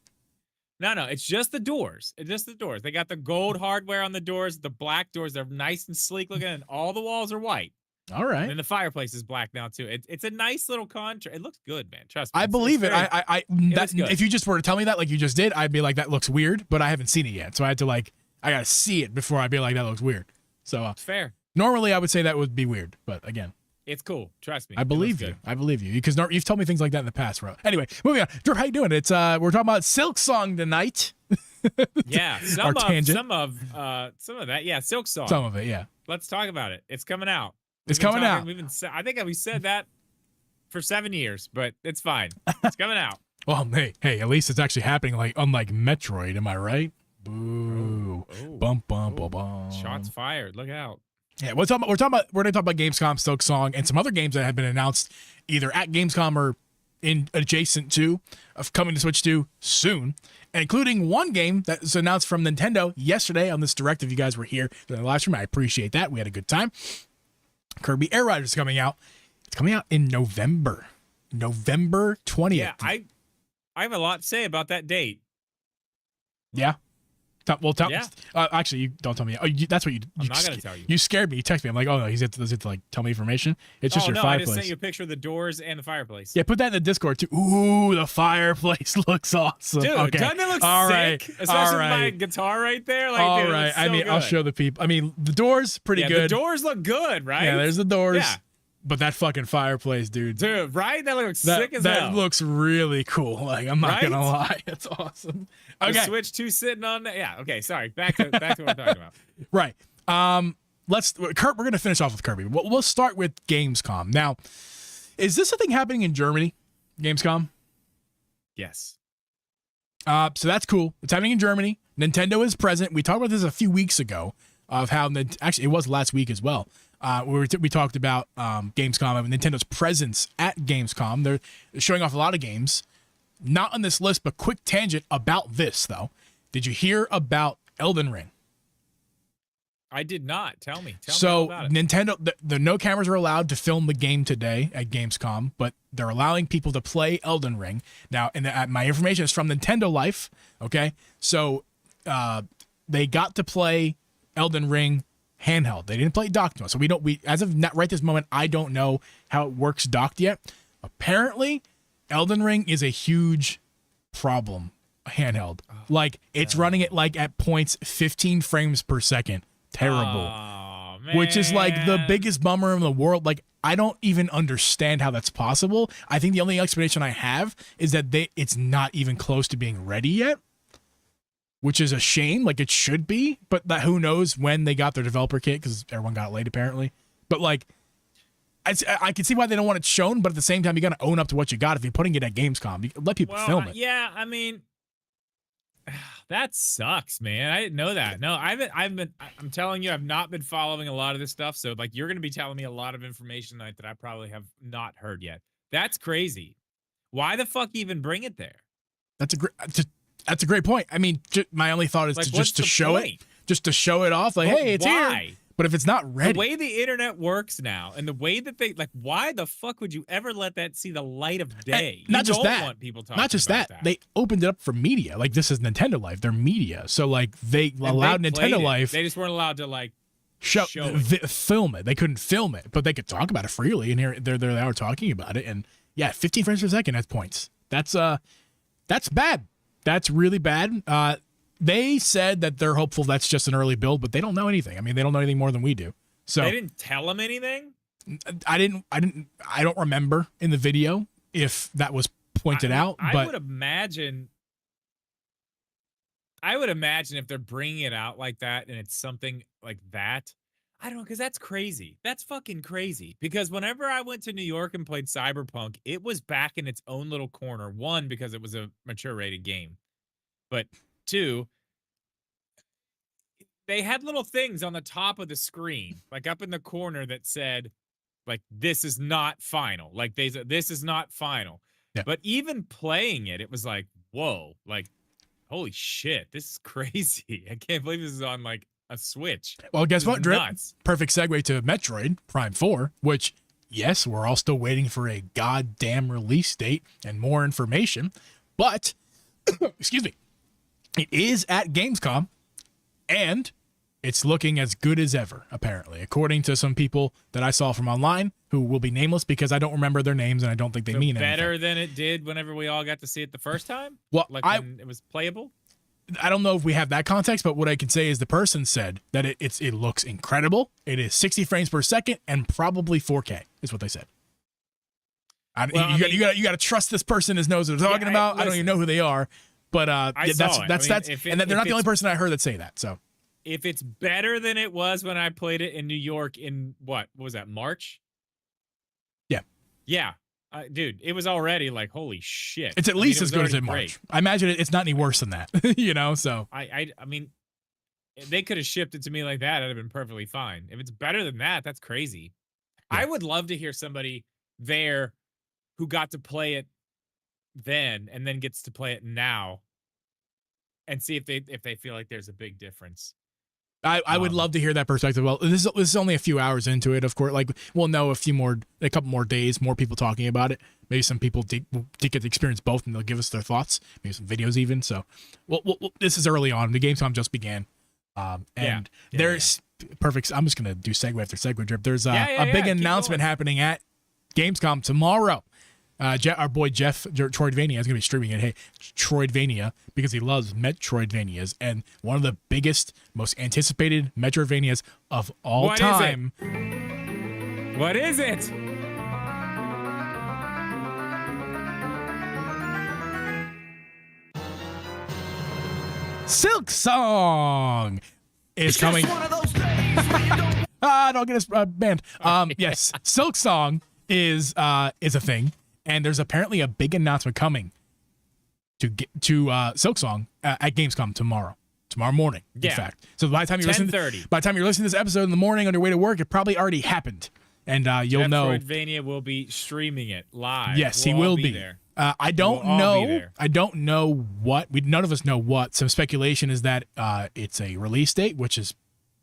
No, it's just the doors. It's just the doors. They got the gold hardware on the doors, the black doors. They're nice and sleek looking, and all the walls are white. All right. And the fireplace is black now too. It's a nice little contrast. It looks good, man. Trust me. I believe it. If you just were to tell me that like you just did, I'd be like, that looks weird, but I haven't seen it yet. So I had to I gotta see it before I'd be like, that looks weird. So it's fair. Normally I would say that would be weird, but again. It's cool. Trust me. I believe you. I believe you because you've told me things like that in the past, bro. Anyway, moving on. Drip, how you doing? It's we're talking about Silksong tonight. Yeah, some of that. Yeah, Silksong. Some of it, yeah. Let's talk about it. It's coming out. It's coming out. I think we said that for 7 years, but it's fine. It's coming out. Well, hey, at least it's actually happening. Like unlike Metroid, am I right? Boo! Bum. Shots fired. Look out. Yeah, we're going to talk about Gamescom, Silksong, and some other games that have been announced either at Gamescom or in adjacent to, of coming to Switch 2 soon, and including one game that was announced from Nintendo yesterday on this Direct. If you guys were here during the live stream, I appreciate that. We had a good time. Kirby AirRiders is coming out. It's coming out in November 20th. Yeah, I have a lot to say about that date. Yeah. Well, tell Yeah. actually, you don't tell me. Oh, that's what you. I'm not gonna tell you. You scared me. You text me. I'm like, oh no, does it to like tell me information? It's just your I fireplace. just sent you a picture of the doors and the fireplace. Yeah, put that in the Discord too. Ooh, the fireplace looks awesome. Dude, okay. doesn't it look All sick? right. Especially All with right. my guitar right there. Like, All dude, it right. looks so I mean, good. I'll show the people. I mean, the doors pretty good. The doors look good, right? Yeah, there's the doors. Yeah. But that fucking fireplace, dude. Dude, right? That looks sick as hell. That looks really cool. Like, I'm not Right? gonna lie. It's awesome. Okay. The Switch 2 sitting on that. Yeah, okay, sorry. Back to what I'm talking about. Right. Kurt, we're gonna finish off with Kirby. We'll start with Gamescom. Now, is this a thing happening in Germany? Gamescom? Yes. So that's cool. It's happening in Germany. Nintendo is present. We talked about this a few weeks ago of how actually it was last week as well. We talked about Gamescom and Nintendo's presence at Gamescom. They're showing off a lot of games. Not on this list, but quick tangent about this, though. Did you hear about Elden Ring? I did not. Tell me So all about it. Nintendo, the no cameras are allowed to film the game today at Gamescom, but they're allowing people to play Elden Ring. Now, and my information is from Nintendo Life, okay? So they got to play Elden Ring handheld. They didn't play it docked. So as of right this moment, I don't know how it works docked yet. Apparently, Elden Ring is a huge problem handheld. Like, it's running it like at points 15 frames per second. Terrible. Oh, man. Which is like the biggest bummer in the world. Like, I don't even understand how that's possible. I think the only explanation I have is that it's not even close to being ready yet, which is a shame. Like, it should be, but who knows when they got their developer kit, because everyone got it late apparently. But like, I can see why they don't want it shown, but at the same time, you got to own up to what you got. If you're putting it at Gamescom, let people film it. Yeah, I mean, that sucks, man. I didn't know that. No, I'm telling you, I've not been following a lot of this stuff. So like, you're going to be telling me a lot of information tonight that I probably have not heard yet. That's crazy. Why the fuck even bring it there? That's a great point. I mean, my only thought is Like, just to show it off. Like, But hey, it's why? here. But if it's not ready, The way the internet works now, and the way that why the fuck would you ever let that see the light of day? Not just that. Want people talking Not just about that. They opened it up for media. Like, this is Nintendo Life. They're media. So like, they allowed Nintendo Life. They just weren't allowed to like show it. film it. They couldn't film it, but they could talk about it freely. And here they are talking about it. And yeah, 15 frames per second has points. That's bad. That's really bad. They said that they're hopeful that's just an early build, but they don't know anything. I mean, they don't know anything more than we do. So they didn't tell them anything. I don't remember in the video if that was pointed out. But I would imagine if they're bringing it out like that and it's something like that. I don't know, because that's crazy. That's fucking crazy. Because whenever I went to New York and played Cyberpunk, it was back in its own little corner. One, because it was a mature rated game. But two, they had little things on the top of the screen, like up in the corner that said, like, this is not final. Like, this is not final. Yeah. But even playing it, it was like, whoa, like, holy shit, this is crazy. I can't believe this is on like a Switch. Well, guess what, Drip? Nuts. Perfect segue to Metroid Prime 4, which, yes, we're all still waiting for a goddamn release date and more information, but, excuse me, it is at Gamescom, and it's looking as good as ever, apparently, according to some people that I saw from online who will be nameless because I don't remember their names and I don't think they mean anything. Better than it did whenever we all got to see it the first time? Well, like when it was playable? I don't know if we have that context, but what I can say is the person said that it looks incredible. It is 60 frames per second and probably 4K is what they said. You got to trust this person that knows what they're talking about. I don't even know who they are, but that's and they're not the only person I heard that say that. So if it's better than it was when I played it in New York in what was that, March? Yeah. Dude, it was already like, holy shit. It's at least as good as in March. I imagine it's not any worse than that, so. I mean, if they could have shipped it to me like that, I'd have been perfectly fine. If it's better than that, that's crazy. Yeah. I would love to hear somebody there who got to play it then and then gets to play it now, and see if they feel like there's a big difference. I would love to hear that perspective. Well, this is only a few hours into it, of course. Like, we'll know a couple more days, more people talking about it. Maybe some people did get to experience both, and they'll give us their thoughts. Maybe some videos even. So, well, this is early on. The Gamescom just began, and there's perfect. I'm just gonna do segue after segue drip. There's a big announcement happening at Gamescom tomorrow. Our boy Jeff Troidvania is going to be streaming it. Hey, Troidvania, because he loves Metroidvanias, and one of the biggest, most anticipated Metroidvanias of all time. What is it? Silksong is coming. Don't get us banned. Yes, Silksong is a thing. And there's apparently a big announcement coming to Silksong at Gamescom tomorrow morning. In fact, so by the time you're listening to this episode in the morning on your way to work, it probably already happened, and you'll know. Metroidvania will be streaming it live. Yes, he will be there. I don't know what. None of us know what. Some speculation is that it's a release date, which is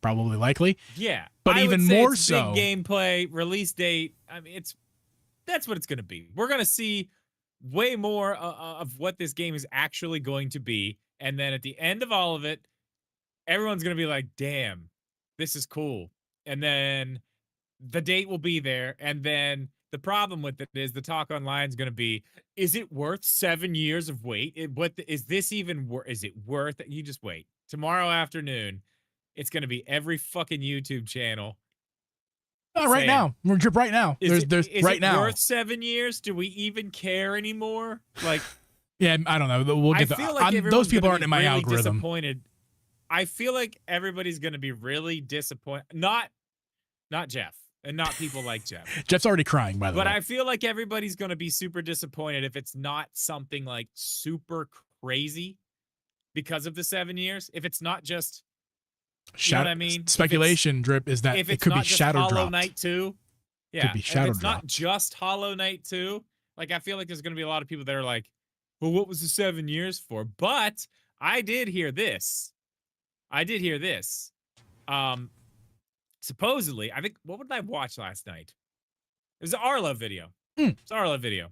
probably likely. Yeah, but even more so, big gameplay release date. I mean, that's what it's going to be. We're going to see way more of what this game is actually going to be. And then at the end of all of it, everyone's going to be like, damn, this is cool. And then the date will be there. And then the problem with it is the talk online is going to be, is it worth 7 years of wait? Is this even worth? Is it worth it? You just wait. Tomorrow afternoon, it's going to be every fucking YouTube channel. Right now, we're right now. Is it worth 7 years? Do we even care anymore? Like, yeah, I don't know. We'll get those people aren't in my algorithm. Disappointed. I feel like everybody's going to be really disappointed. Not Jeff, and not people like Jeff. Jeff's already crying, by the way. But I feel like everybody's going to be super disappointed if it's not something like super crazy because of the 7 years. If it's not just. You know what I mean? Speculation drip is that it could be Shadow dropped. Hollow Knight 2. Yeah. Could be Shadow if it's dropped. not just Hollow Knight 2, like I feel like there's going to be a lot of people that are like, well, what was the 7 years for? But I did hear this. Supposedly, I think, what did I watch last night? It was an Arlo video. It's an Arlo video.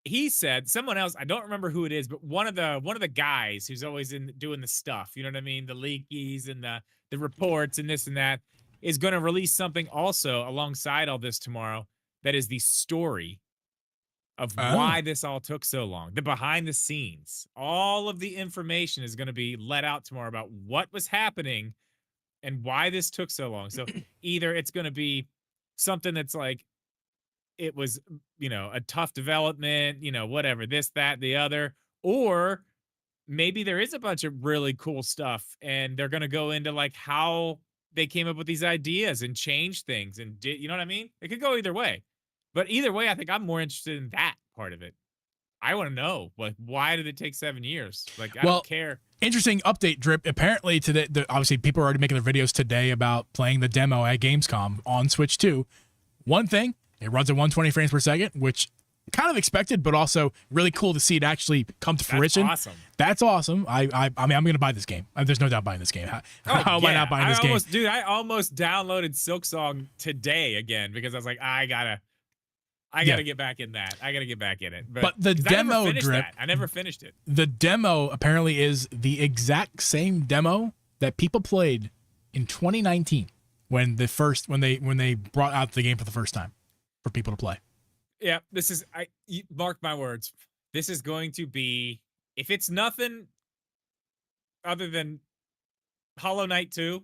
He said, someone else, I don't remember who it is, but one of the guys who's always doing the stuff, you know what I mean? The leakies and the reports and this and that, is going to release something also alongside all this tomorrow that is the story of why this all took so long. The behind the scenes. All of the information is going to be let out tomorrow about what was happening and why this took so long. So either it's going to be something that's like, it was, a tough development, whatever, this, that, the other, or maybe there is a bunch of really cool stuff and they're going to go into like how they came up with these ideas and change things. And you know what I mean? It could go either way, but either way, I think I'm more interested in that part of it. I want to know, like, why did it take 7 years? Like, I don't care. Interesting update drip. Apparently today, obviously people are already making their videos today about playing the demo at Gamescom on Switch 2. One thing, it runs at 120 frames per second, which kind of expected, but also really cool to see it actually come to fruition. Awesome. That's awesome. I mean, I'm going to buy this game. There's no doubt buying this game. How am I not buying this game? Dude, I almost downloaded Silksong today again because I was like, I gotta get back in that. I gotta get back in it. But the demo drip, I never finished it. The demo apparently is the exact same demo that people played in 2019 when they brought out the game for the first time for people to play. Yeah, mark my words. This is going to be, if it's nothing other than Hollow Knight 2,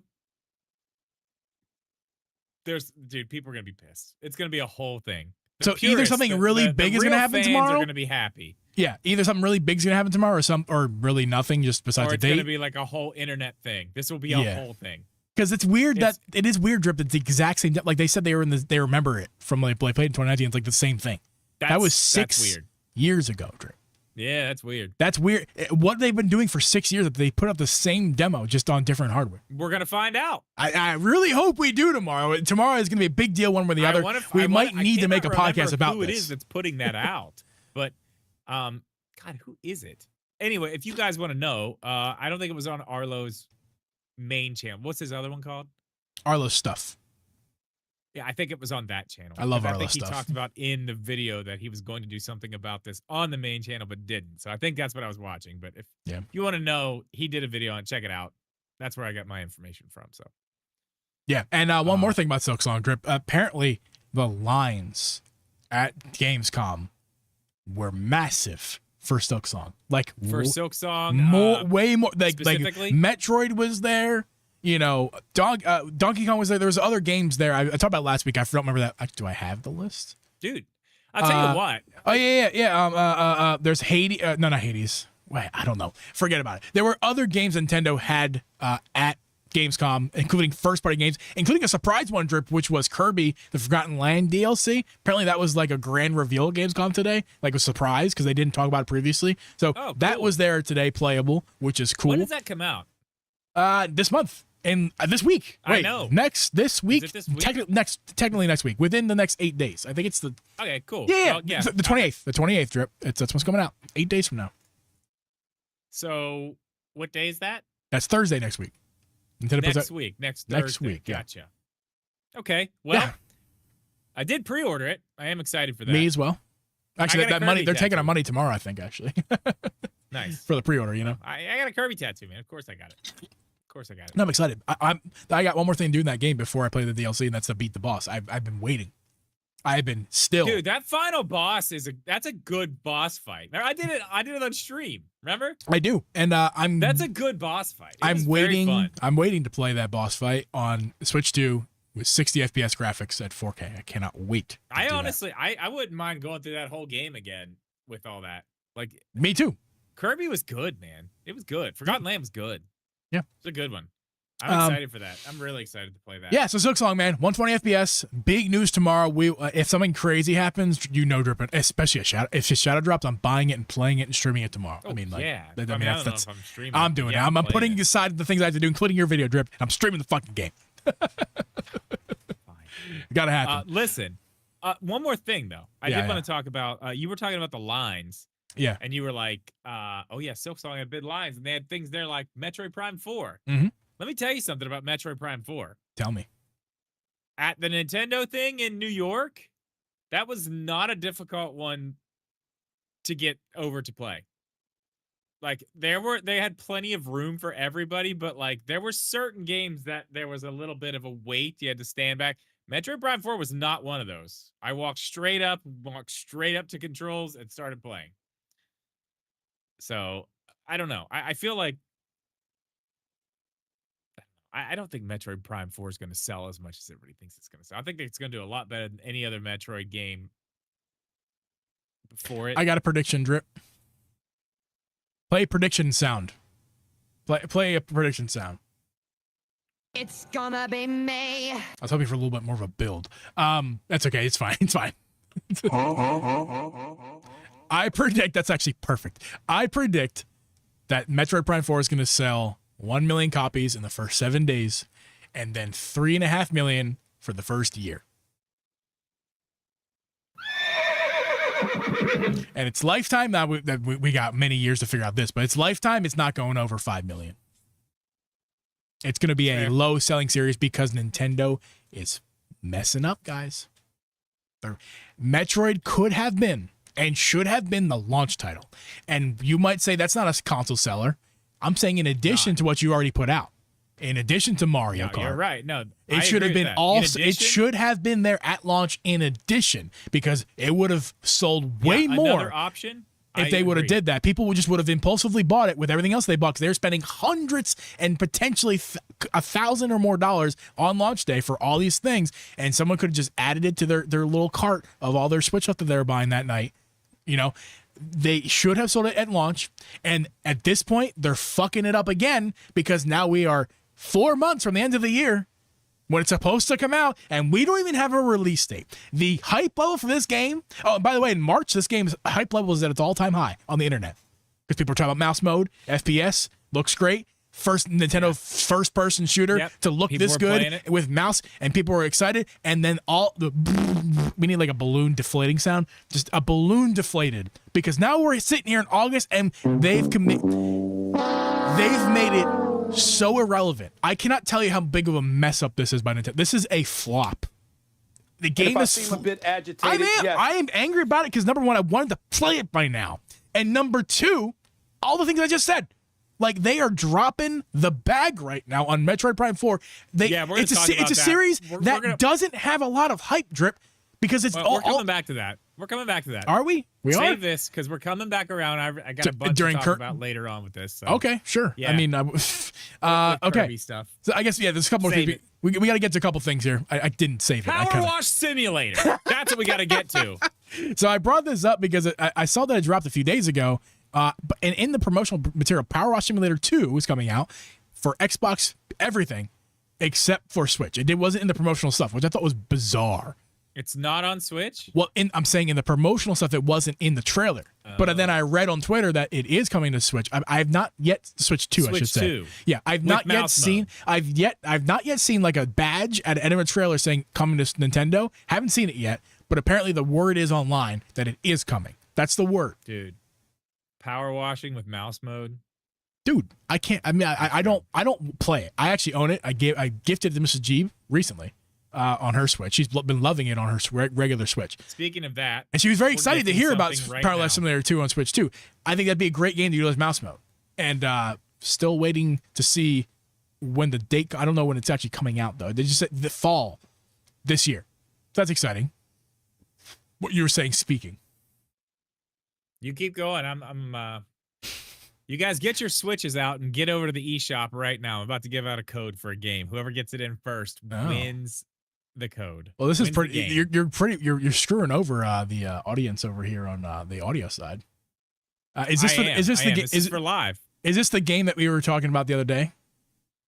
people are going to be pissed. It's going to be a whole thing. So either something really big is going to happen tomorrow. Are going to be happy. Yeah, either something really big is going to happen tomorrow or really nothing just besides a date. Or it's going to be like a whole internet thing. This will be a whole thing. Because it's weird it is weird, Drip. It's the exact same. Like they said, they remember it from like they played in 2019. It's like the same thing. That was 6 years ago, Drip. Yeah, that's weird. That's weird. What they've been doing for 6 years, that they put up the same demo just on different hardware. We're going to find out. I really hope we do tomorrow. Tomorrow is going to be a big deal one way or the other. We might need to make a podcast about who this. It is that's putting that out. But, God, who is it? Anyway, if you guys want to know, I don't think it was on Arlo's main channel. What's his other one called? Arlo's Stuff. Yeah, I think it was on that channel. I love Arlo Arlo's stuff. Stuff. He talked about in the video that he was going to do something about this on the main channel, but didn't. So I think that's what I was watching. But if you want to know, he did a video on, check it out. That's where I got my information from. So yeah, and one more thing about Silksong Drip. Apparently, the lines at Gamescom were massive for Silksong. Like for Silksong, way more. Like Metroid was there. You know, Donkey Kong was there. There was other games there. I talked about last week. I don't remember that. Do I have the list? Dude, I'll tell you what. Oh, yeah. There's Hades. No, not Hades. Wait, I don't know. Forget about it. There were other games Nintendo had at Gamescom, including first-party games, including a surprise one, Drip, which was Kirby, the Forgotten Land DLC. Apparently, that was like a grand reveal at Gamescom today, like a surprise, because they didn't talk about it previously. So that was there today, playable, which is cool. When does that come out? This month. And this week. Wait, I know. This week? Is it this week? Technically next week. Within the next 8 days. I think it's the... Okay, cool. Yeah, well, yeah. The 28th. The 28th, Drip. That's what's coming out. 8 days from now. So, what day is that? That's Thursday next week. Next week. Next Thursday. Next week, yeah. Gotcha. Okay, well, I did pre-order it. I am excited for that. Me as well. Actually, that money, they're taking our money tomorrow, I think, actually. Nice. For the pre-order, you know? I got a Kirby tattoo, man. Of course I got it. Of course I got it. No, I'm excited. I got one more thing to do in that game before I play the DLC, and that's to beat the boss. I've been waiting. I've been still. Dude, that final boss that's a good boss fight. I did it on stream. Remember? I do, and That's a good boss fight. I'm waiting. I'm waiting to play that boss fight on Switch 2 with 60 FPS graphics at 4K. I cannot wait. I honestly, I wouldn't mind going through that whole game again with all that. Like, me too. Kirby was good, man. It was good. Forgotten Land was good. Yeah, it's a good one. I'm excited for that. I'm really excited to play that. Yeah, so Silksong, man, 120 FPS. Big news tomorrow. We if something crazy happens, you know, dripping, especially if a shadow drops, I'm buying it and playing it and streaming it tomorrow. Oh, I mean, like, yeah. I mean, I don't know if I'm streaming. I'm doing it. I'm putting aside the things I have to do, including your video, Drip. I'm streaming the fucking game. Gotta happen. Listen, one more thing though. I did want to talk about. You were talking about the lines. Yeah. And you were like, oh yeah, Silksong had big lines, and they had things there like Metroid Prime 4. Mm-hmm. Let me tell you something about Metroid Prime 4. Tell me. At the Nintendo thing in New York, that was not a difficult one to get over to play. Like they had plenty of room for everybody, but like there were certain games that there was a little bit of a wait. You had to stand back. Metroid Prime 4 was not one of those. I walked straight up to controls and started playing. So I don't know. I feel like I don't think Metroid Prime 4 is going to sell as much as everybody thinks it's going to sell. I think it's going to do a lot better than any other Metroid game before it. I got a prediction, Drip. Play prediction sound. Play a prediction sound. It's gonna be me. I was hoping for a little bit more of a build. That's okay. It's fine. It's fine. I predict that's actually perfect. I predict that Metroid Prime 4 is going to sell 1 million copies in the first 7 days, and then 3.5 million for the first year. And its lifetime, now we got many years to figure out this, but its lifetime, it's not going over 5 million. It's going to be a low selling series because Nintendo is messing up, guys. Metroid could have been and should have been the launch title. And you might say that's not a console seller. I'm saying in addition to what you already put out. In addition to Mario Kart. You're right. No, it should have been also. It should have been there at launch in addition, because it would have sold way more. Another option. If they would have did that, people would have impulsively bought it with everything else they bought, because they're spending hundreds and potentially $1,000 or more on launch day for all these things, and someone could have just added it to their little cart of all their Switch stuff that they were buying that night. You know, they should have sold it at launch, and at this point, they're fucking it up again, because now we are 4 months from the end of the year. when it's supposed to come out, and we don't even have a release date. The hype level for this game, oh, and by the way, in March, this game's hype level is at its all-time high on the internet. Because people are talking about mouse mode, FPS, looks great. First Nintendo first-person shooter to look People this were good with mouse, and people were excited. And then we need like a balloon deflating sound, just a balloon deflated. Because now we're sitting here in August, and they've made it so irrelevant. I cannot tell you how big of a mess up this is by Nintendo. This is a flop. The game is. Seem a bit agitated. I am angry about it because number one, I wanted to play it by now, and number two, all the things I just said. Like, they are dropping the bag right now on Metroid Prime 4. It's a series that doesn't have a lot of hype drip because it's we're coming back to that. We're coming back to that. Are we? Save this because we're coming back around. I got a bunch to talk about later on with this. So. Okay, sure. Yeah. I mean, okay. Kirby stuff. So I guess, there's a couple more things. We got to get to a couple things here. I didn't save it. Power Wash Simulator. That's what we got to get to. So I brought this up because I saw that it dropped a few days ago. But in the promotional material, Power Wash Simulator 2 is coming out for Xbox, everything except for Switch. It wasn't in the promotional stuff, which I thought was bizarre. It's not on Switch? Well, I'm saying in the promotional stuff, it wasn't in the trailer. But then I read on Twitter that it is coming to Switch. I have not yet Switch 2, I should say. 2. Yeah, I've not yet seen. I've not yet seen like a badge at the end of a trailer saying coming to Nintendo. Haven't seen it yet, but apparently the word is online that it is coming. That's the word, dude. Power washing with mouse mode, dude. I can't. I mean, I don't play it. I actually own it. I gifted it to Mrs. Geeb recently on her Switch. She's been loving it on her regular Switch. Speaking of that, and she was very excited to hear about Power Wash Simulator 2 on Switch too. I think that'd be a great game to utilize mouse mode. And still waiting to see when the date. I don't know when it's actually coming out though. They just said the fall this year. So that's exciting. What you were saying, speaking. You keep going. You guys get your Switches out and get over to the eShop right now. I'm about to give out a code for a game. Whoever gets it in first wins the code. Well, this is pretty. You're screwing over the audience over here on the audio side. Is this for live? Is this the game that we were talking about the other day?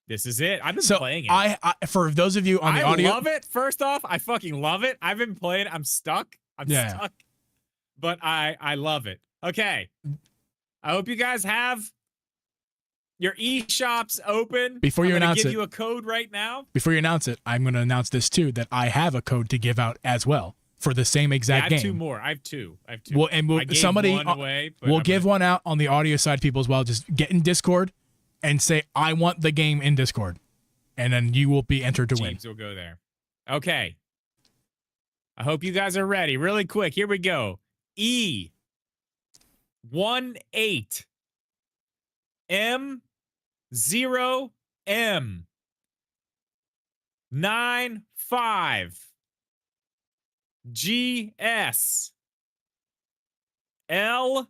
This is it. I've been playing it. I for those of you on the audio, I love it. First off, I fucking love it. I've been playing. I'm stuck. I'm stuck. But I love it. Okay. I hope you guys have your eShops open. Before you announce it, I'm going to give you a code right now. Before you announce it, I'm going to announce this too, that I have a code to give out as well for the same exact game. I have two more. I have two. Well, and we'll give one out on the audio side, people as well. Just get in Discord and say, I want the game in Discord. And then you will be entered to win. Will go there. Okay. I hope you guys are ready. Really quick. Here we go. E18 M0M 95 GS L9.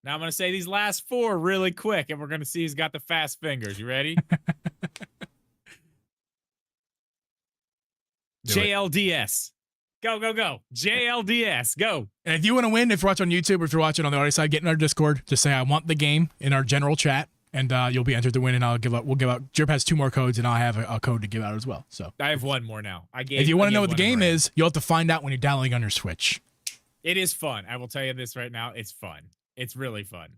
Now I'm going to say these last four really quick, and we're going to see who's got the fast fingers. You ready? JLDS. Go, go, go. JLDS. Go. And if you want to win, if you're watching on YouTube or if you're watching on the audio side, get in our Discord. Just say, I want the game in our general chat, and you'll be entered to win, and we'll give out. Jerp has two more codes, and I'll have a code to give out as well. So I have one more now. If you want to know what the game is, you'll have to find out when you're downloading on your Switch. It is fun. I will tell you this right now. It's fun. It's really fun.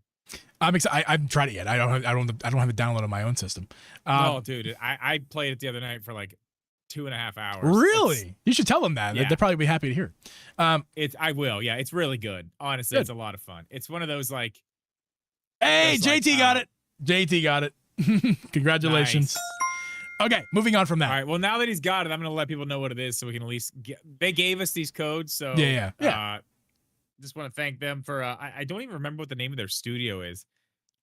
I'm excited. I haven't tried it yet. I don't have it downloaded on my own system. No, dude. I played it the other night for like 2.5 hours. Really? You should tell them that. Yeah. They'd probably be happy to hear it. I will. Yeah, it's really good. Honestly, It's a lot of fun. It's one of those like. Hey, JT got it. JT got it. Congratulations. Nice. Okay, moving on from that. All right. Well, now that he's got it, I'm going to let people know what it is so we can at least get. They gave us these codes, so yeah. Just want to thank them for. I don't even remember what the name of their studio is.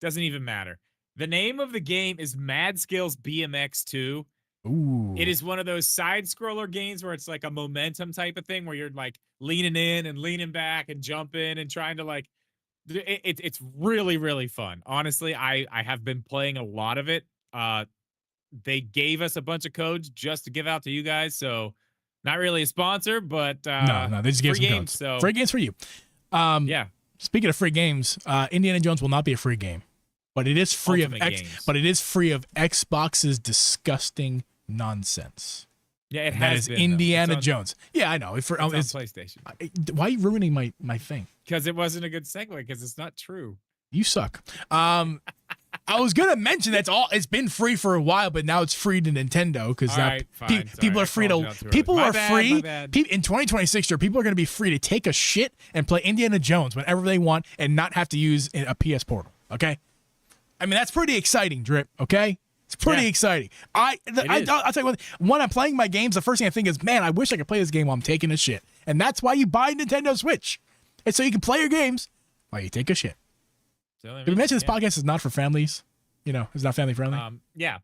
Doesn't even matter. The name of the game is Mad Skills BMX 2. Ooh. It is one of those side scroller games where it's like a momentum type of thing where you're like leaning in and leaning back and jumping and trying to like. It's really, really fun. Honestly, I have been playing a lot of it. They gave us a bunch of codes just to give out to you guys, so not really a sponsor, but no, they just gave some codes. So free games for you. Yeah. Speaking of free games, Indiana Jones will not be a free game, but it is free Ultimate of Xbox's disgusting nonsense. Yeah, it And that has is been, though. Indiana It's on- Jones. Yeah, I know. It's on PlayStation. Why are you ruining my thing? Because it wasn't a good segue, because it's not true. You suck. I was gonna mention it's been free for a while, but now it's free to Nintendo because All right, fine. Sorry, people I are free called to you out too early. people My are bad, free my bad. in 2026 year, people are gonna be free to take a shit and play Indiana Jones whenever they want and not have to use a PS Portal. Okay, I mean that's pretty exciting, Drip. Okay, it's pretty exciting. I'll tell you what. When I'm playing my games, the first thing I think is, man, I wish I could play this game while I'm taking a shit, and that's why you buy Nintendo Switch, and so you can play your games while you take a shit. Did we mention this podcast is not for families? You know, it's not family friendly. Yeah,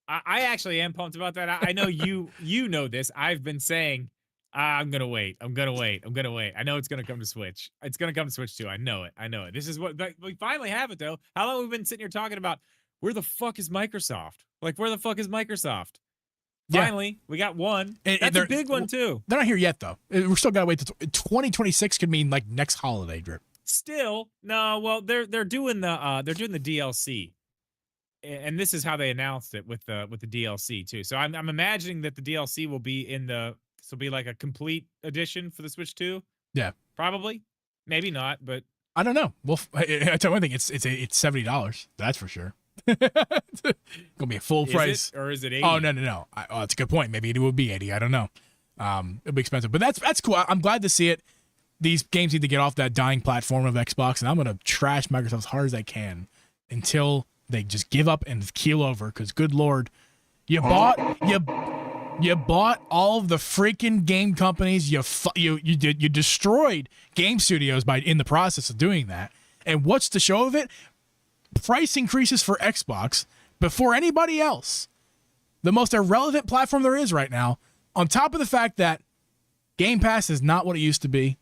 I actually am pumped about that. I know you know this. I've been saying I'm gonna wait. I'm gonna wait. I know it's gonna come to Switch. It's gonna come to Switch too. I know it. This is what we finally have it though. How long have we been sitting here talking about where the fuck is Microsoft? Like where the fuck is Microsoft? Finally, we got one. That's a big one too. They're not here yet though. We're still gotta wait. 2026 could mean like next holiday, Drip. Still, no. Well, they're doing the DLC. And this is how they announced it with the DLC too. So I'm imagining that the DLC will be this will be like a complete edition for the Switch 2. Yeah, probably, maybe not, but I don't know. Well, I tell you one thing, it's $70. That's for sure. It's gonna be a full price, or is it 80? Oh no. That's a good point. Maybe it would be 80. I don't know. It'll be expensive, but that's cool. I'm glad to see it. These games need to get off that dying platform of Xbox, and I'm gonna trash Microsoft as hard as I can until they just give up and keel over. Because good Lord, you bought all of the freaking game companies. You destroyed game studios in the process of doing that. And what's the show of it? Price increases for Xbox before anybody else. The most irrelevant platform there is right now. On top of the fact that Game Pass is not what it used to be.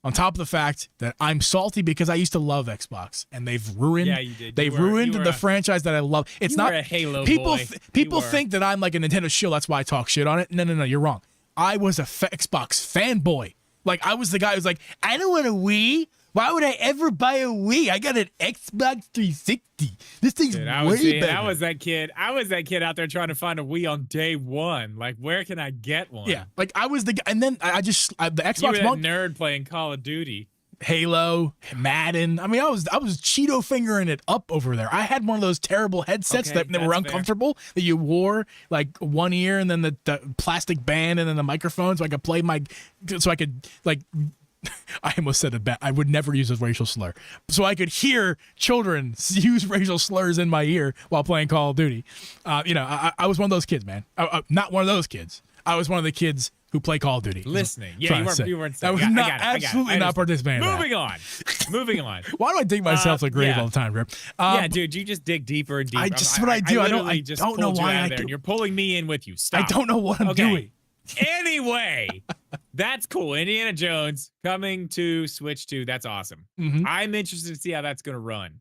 On top of the fact that I'm salty because I used to love Xbox and they've ruined. Yeah, you did. They've ruined the franchise that I love. It's not a Halo people. boy. People think that I'm like a Nintendo shill. That's why I talk shit on it. No, you're wrong. I was a Xbox fanboy. Like I was the guy who's like, I don't want a Wii. Why would I ever buy a Wii? I got an Xbox 360. This thing's way better. I was that kid. I was that kid out there trying to find a Wii on day one. Like, where can I get one? Yeah, like I was the guy, and then the Xbox you were that One nerd playing Call of Duty, Halo, Madden. I mean, I was Cheeto fingering it up over there. I had one of those terrible headsets that were uncomfortable that you wore like one ear and then the plastic band and then the microphone so I could play so I could like. I almost said I would never use a racial slur. So I could hear children use racial slurs in my ear while playing Call of Duty. I was one of those kids, man. Not one of those kids. I was one of the kids who play Call of Duty. Listening. Yeah, you weren't. I was absolutely not participating. Moving on. Why do I dig myself to the grave all the time, Rip? Yeah, dude, you just dig deeper and deeper. That's what I do. I don't know why I do. And you're pulling me in with you. Stop. I don't know what I'm doing. Anyway, that's cool. Indiana Jones coming to Switch 2. That's awesome. Mm-hmm. I'm interested to see how that's going to run.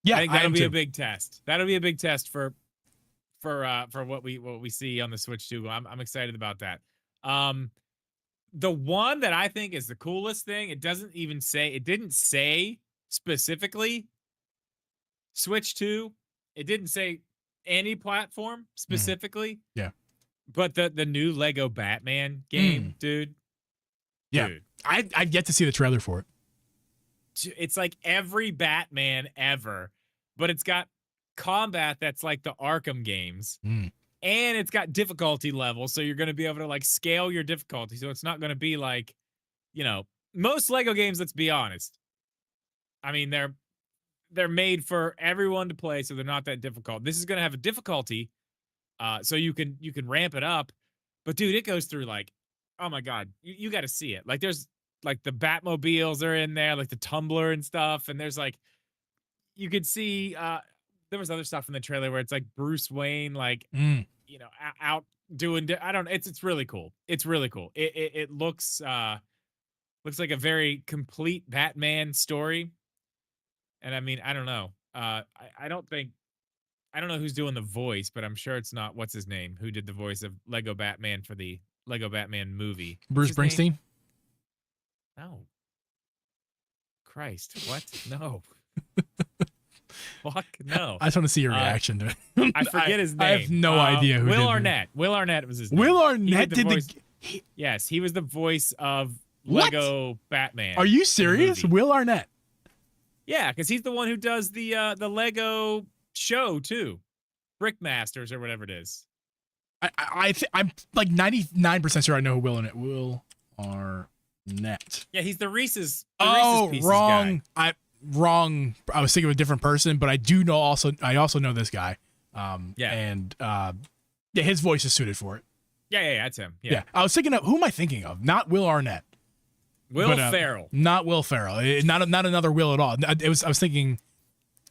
Yeah, I think that'll be a big test. That'll be a big test for what we see on the Switch 2. I'm excited about that. The one that I think is the coolest thing, it didn't say specifically Switch 2. It didn't say any platform specifically. Yeah. But the new Lego Batman game, dude. Yeah. Dude. I'd get to see the trailer for it. It's like every Batman ever, but it's got combat that's like the Arkham games. And it's got difficulty levels, so you're going to be able to like scale your difficulty. So it's not going to be like, most Lego games, let's be honest. I mean, they're made for everyone to play, so they're not that difficult. This is going to have a difficulty. So you can ramp it up, but dude, it goes through like, oh my God, you got to see it. Like there's like the Batmobiles are in there, like the tumbler and stuff. And there's like, you could see, there was other stuff in the trailer where it's like Bruce Wayne, like, out doing, it's really cool. It's really cool. It looks like a very complete Batman story. And I mean, I don't know. I don't know who's doing the voice, but I'm sure it's not what's his name who did the voice of Lego Batman for the Lego Batman movie. Bruce Springsteen? No. Christ, what? No. fuck no. I just want to see your reaction to it. I forget his name. I have no idea who Will did Arnett. Will Arnett was his name. Will He Arnett the did voice. the. Yes, he was the voice of What? Lego Batman. Are you serious? movie. Will Arnett? Yeah, because he's the one who does the Lego show too, Brickmasters or whatever it is. I'm like 99% sure I know who Will Arnett. Yeah, he's the Reese's. Oh, Reese's Pieces wrong. guy. Wrong. I was thinking of a different person, but I do know also. I also know this guy. Yeah. And yeah, his voice is suited for it. Yeah, that's him. Yeah. I was thinking of who am I thinking of? Not Will Arnett. Will Ferrell. Not Will Ferrell. Not another Will at all. I was thinking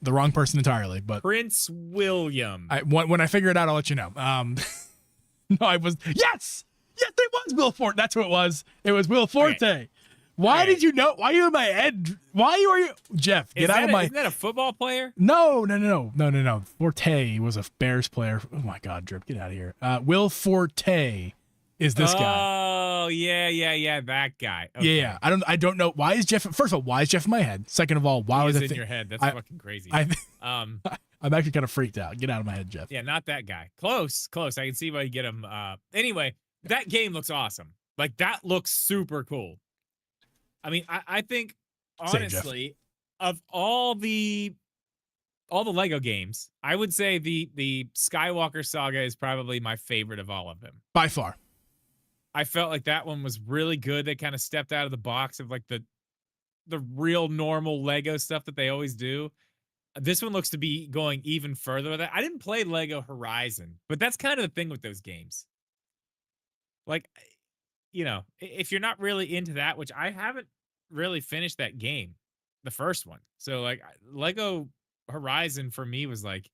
the wrong person entirely. But Prince William. When I figure it out, I'll let you know. No, I was yes, it was Will Forte. That's who it was. It was Will Forte. Okay. Why did you know? Why are you in my head? Why are you, Jeff? Get out of my. Isn't that a football player? No. Forte was a Bears player. Oh my God, Drip, get out of here. Will Forte is this guy. Oh yeah, that guy. Okay. Yeah. I don't know. Why is Jeff? First of all, why is Jeff in my head? Second of all, why He was is it in your head? That's fucking crazy. I'm actually kind of freaked out. Get out of my head, Jeff. Yeah, not that guy. Close. I can see why you get him. Anyway, that game looks awesome. Like that looks super cool. I mean, I think honestly, of all the Lego games, I would say the Skywalker Saga is probably my favorite of all of them. By far. I felt like that one was really good. They kind of stepped out of the box of like the real normal Lego stuff that they always do. This one looks to be going even further with that. I didn't play Lego Horizon, but that's kind of the thing with those games. Like, you know, if you're not really into that, which I haven't really finished that game, the first one. So like Lego Horizon for me was like,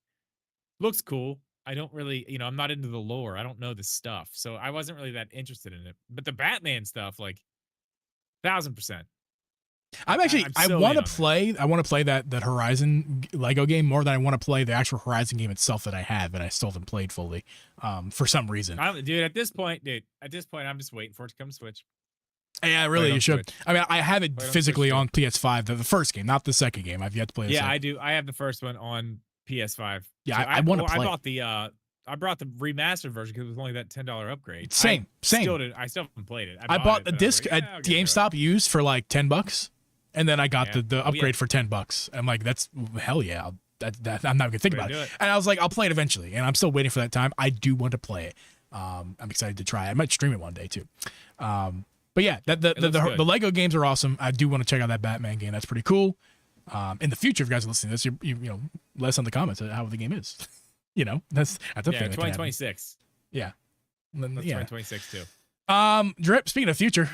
looks cool. I don't really, you know, I'm not into the lore. I don't know the stuff. So I wasn't really that interested in it. But the Batman stuff, like 1000%. I'm actually I so want in to on play that Horizon Lego game more than I want to play the actual Horizon game itself that I have and I still haven't played fully for some reason. Dude, at this point, I'm just waiting for it to come Switch. Yeah, really, you should. Switch. I mean, I have it Play it on physically Switch, on PS5, the first game, not the second game. I've yet to play the second. I do. I have the first one on PS5. Yeah, So I want to play. I brought the remastered version because it was only that $10 upgrade. Same. I still haven't played it. I bought the it, disc like, at GameStop used for like $10, and then I got the upgrade for $10. I'm like, that's hell yeah. I'm not gonna think about it. And I was like, I'll play it eventually, and I'm still waiting for that time. I do want to play it. I'm excited to try it. I might stream it one day too. But yeah, the Lego games are awesome. I do want to check out that Batman game. That's pretty cool. In the future, if you guys are listening to this, you know, let us know in the comments how the game is. You know, that's a thing. 2026. Yeah. That's 2026 too. Drip, speaking of future.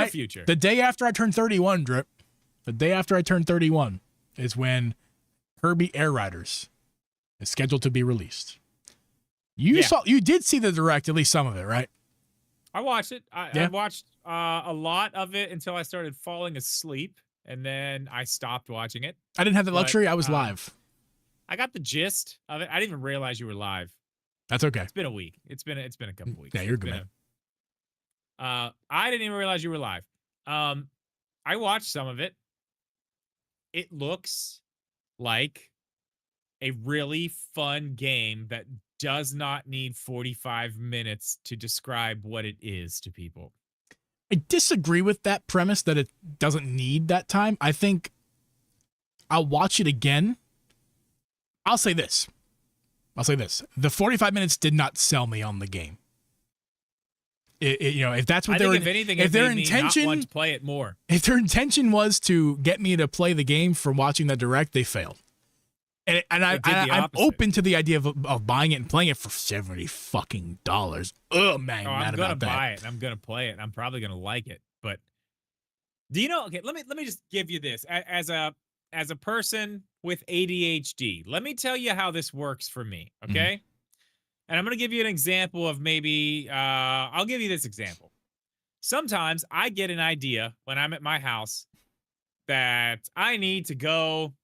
Future. The day after I turned 31, Drip. The day after I turned 31 is when Kirby AirRiders is scheduled to be released. You did see the direct, at least some of it, right? I watched it. I watched a lot of it until I started falling asleep, and then I stopped watching it. I didn't have the luxury. I was live. I got the gist of it. I didn't even realize you were live. That's okay. It's been a week. It's been a couple weeks. Yeah, you're good, man. I didn't even realize you were live. I watched some of it. It looks like a really fun game that does not need 45 minutes to describe what it is to people. I disagree with that premise that it doesn't need that time. I think I'll watch it again. I'll say this. The 45 minutes did not sell me on the game. You know, if that's what if anything, if their intention not want to play it more. If their intention was to get me to play the game from watching that direct, they failed. And I'm open to the idea of buying it and playing it for $70 fucking dollars. Oh man, I'm gonna buy it. I'm gonna play it. I'm probably gonna like it. But do you know? Okay, let me just give you this as a person with ADHD. Let me tell you how this works for me. Okay, and I'm gonna give you an example of maybe. I'll give you this example. Sometimes I get an idea when I'm at my house that I need to go.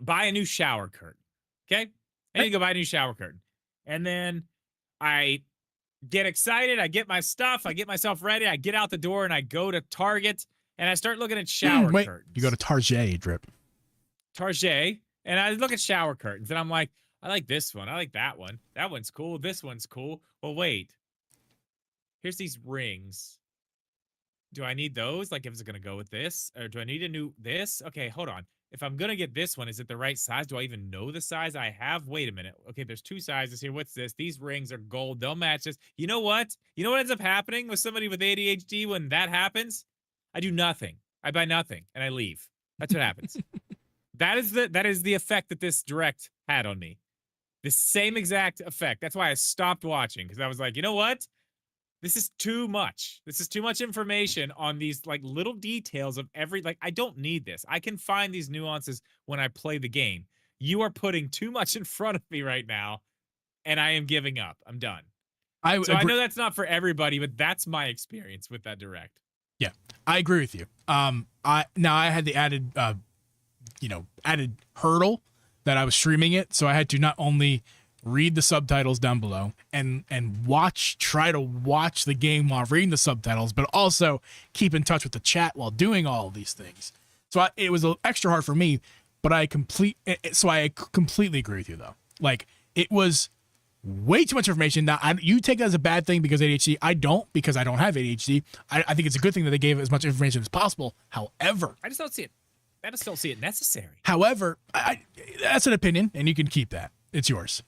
Buy a new shower curtain. Okay? I need to go buy a new shower curtain. And then I get excited. I get my stuff. I get myself ready. I get out the door and I go to Target and I start looking at shower Wait, curtains. you go to Target, Drip. Target, and I look at shower curtains, and I'm like, I like this one. I like that one. That one's cool. This one's cool. Well, wait. Here's these rings. Do I need those? Like, if it's gonna go with this, or do I need a new this? Okay, hold on. If I'm gonna get this one, is it the right size? Do I even know the size I have? Wait a minute. Okay, there's 2 sizes here. What's this? These rings are gold. They'll match this. You know what? You know what ends up happening with somebody with ADHD when that happens? I do nothing. I buy nothing and I leave. That's what happens. That is the effect that this direct had on me. The same exact effect. That's why I stopped watching, because I was like, you know what? This is too much. This is too much information on these like little details of every, like, I don't need this. I can find these nuances when I play the game. You are putting too much in front of me right now, and I am giving up. I'm done. I know that's not for everybody, but that's my experience with that direct. Yeah, I agree with you. I had the added added hurdle that I was streaming it, so I had to not only read the subtitles down below and try to watch the game while reading the subtitles, but also keep in touch with the chat while doing all of these things. So it was extra hard for me, but I completely agree with you though. Like, it was way too much information. Now, you take that as a bad thing because ADHD. I don't, because I don't have ADHD. I think it's a good thing that they gave as much information as possible. However, I just don't see it necessary. However, that's an opinion, and you can keep that. It's yours.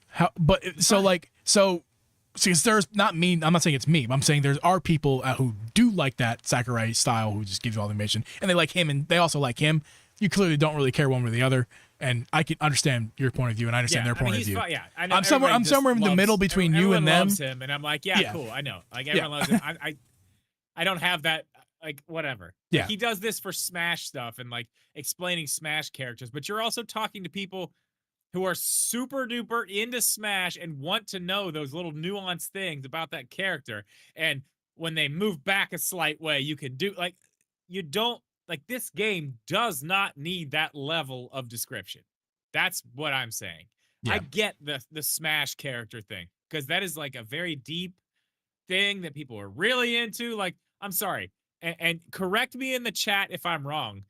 Since there's not me, I'm not saying it's me, but I'm saying there are people who do like that Sakurai style, who just gives you all the information, and they like him, and they also like him. You clearly don't really care one way or the other, and I can understand your point of view, and I understand their point of view. I know I'm somewhere in the middle between you and them. Loves him, and I'm like, yeah, cool. I know. Like, everyone loves him. I don't have that. Like, whatever. Yeah. Like, he does this for Smash stuff and like explaining Smash characters, but you're also talking to people who are super duper into Smash and want to know those little nuanced things about that character. And when they move back a slight way, you can do, like, you don't, like, this game does not need that level of description. That's what I'm saying. Yeah. I get the Smash character thing, because that is like a very deep thing that people are really into. Like, I'm sorry. And correct me in the chat if I'm wrong,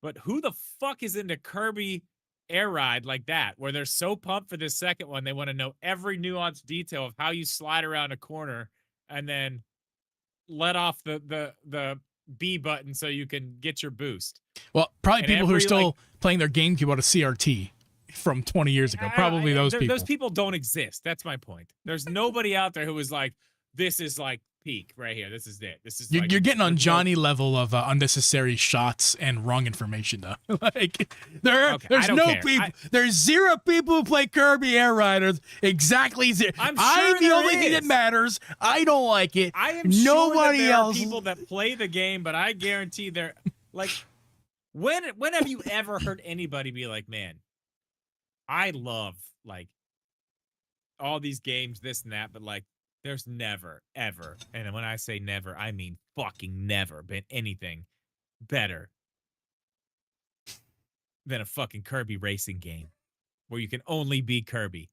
but who the fuck is into Kirby Air Ride like that, where they're so pumped for this second one, they want to know every nuanced detail of how you slide around a corner and then let off the B button so you can get your boost? Well, probably people who are still playing their GameCube on a CRT from 20 years ago. Probably those people. Those people don't exist. That's my point. There's nobody out there who is like, this is like peak right here. This is it. This is you're getting on Johnny level of unnecessary shots and wrong information though. Like, there's no people. There's 0 people who play Kirby AirRiders. Exactly 0. I'm the only thing that matters. I don't like it. I am nobody sure that else. There are people that play the game, but I guarantee they're like, when have you ever heard anybody be like, man, I love like all these games, this and that, but like, there's never, ever, and when I say never, I mean fucking never been anything better than a fucking Kirby racing game where you can only be Kirby.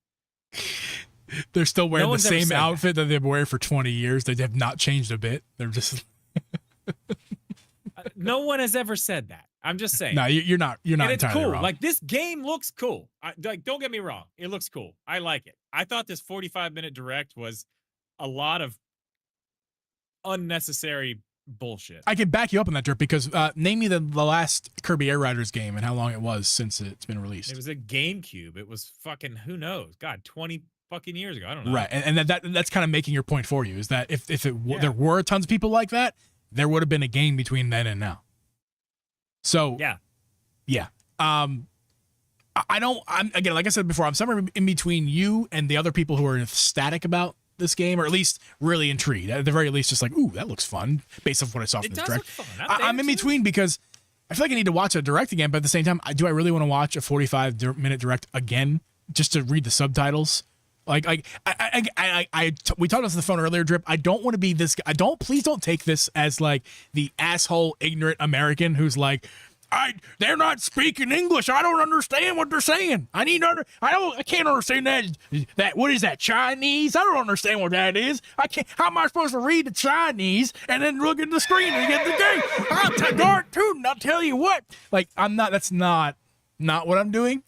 They're still wearing the same outfit that they've been wearing for 20 years. They have not changed a bit. They're just... No one has ever said that. I'm just saying. No, you're not. You're not and entirely it's cool. wrong. Like, this game looks cool. Like, don't get me wrong. It looks cool. I like it. I thought this 45-minute direct was a lot of unnecessary bullshit. I can back you up on that, Drip, because name me the last Kirby AirRiders game and how long it was since it's been released. It was a GameCube. It was fucking, who knows? God, 20 fucking years ago. I don't know. Right, and that's kind of making your point for you, is that if there were tons of people like that, there would have been a game between then and now. So yeah. I'm again, like I said before, I'm somewhere in between you and the other people who are ecstatic about this game, or at least really intrigued. At the very least, just like, ooh, that looks fun, based off what I saw from this direct. I'm in between because I feel like I need to watch a direct again, but at the same time, do I really want to watch a 45-minute direct again just to read the subtitles? We talked about this on the phone earlier, Drip. I don't want to be this guy. Please don't take this as like the asshole, ignorant American who's like, they're not speaking English. I don't understand what they're saying. I can't understand that. What is that, Chinese? I don't understand what that is. How am I supposed to read the Chinese and then look at the screen and get the game? I'll tell you what. Like, that's not what I'm doing.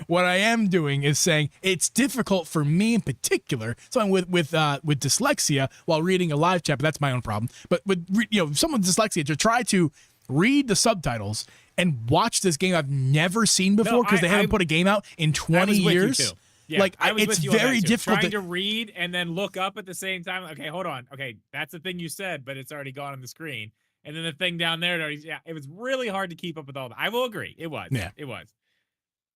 What I am doing is saying it's difficult for me in particular. So with dyslexia while reading a live chat, but that's my own problem. But with someone with dyslexia, to try to read the subtitles and watch this game I've never seen before because they haven't put a game out in 20 years. Yeah, like it's very difficult trying to read and then look up at the same time. Okay, hold on. Okay, that's the thing you said, but it's already gone on the screen. And then the thing down there, it was really hard to keep up with all that. I will agree, it was. Yeah, it was.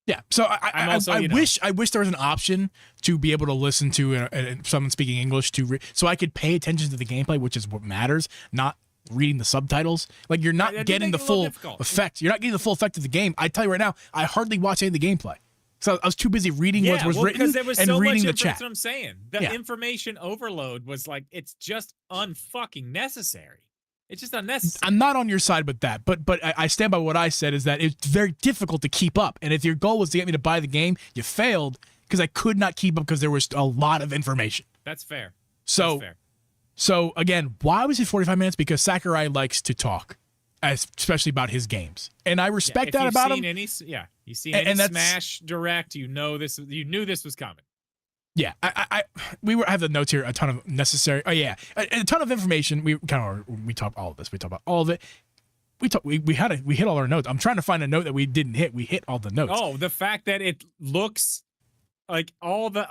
Yeah, so I wish there was an option to be able to listen to someone speaking English so I could pay attention to the gameplay, which is what matters, not reading the subtitles. Like, you're not getting the full effect. You're not getting the full effect of the game. I tell you right now, I hardly watch any of the gameplay. So I was too busy reading what was written and reading the chat. That's what I'm saying. The information overload was like, it's just unfucking necessary. It's just unnecessary. I'm not on your side with that, but I stand by what I said, is that it's very difficult to keep up. And if your goal was to get me to buy the game, you failed because I could not keep up because there was a lot of information. That's fair. So again, why was it 45 minutes? Because Sakurai likes to talk, especially about his games, and I respect that about him. You've seen any Smash Direct, you knew this was coming. Yeah, I have the notes here. A ton of necessary. Oh yeah, a ton of information. We talk all of this. We talk about all of it. We hit all our notes. I'm trying to find a note that we didn't hit. We hit all the notes. Oh, the fact that it looks like all the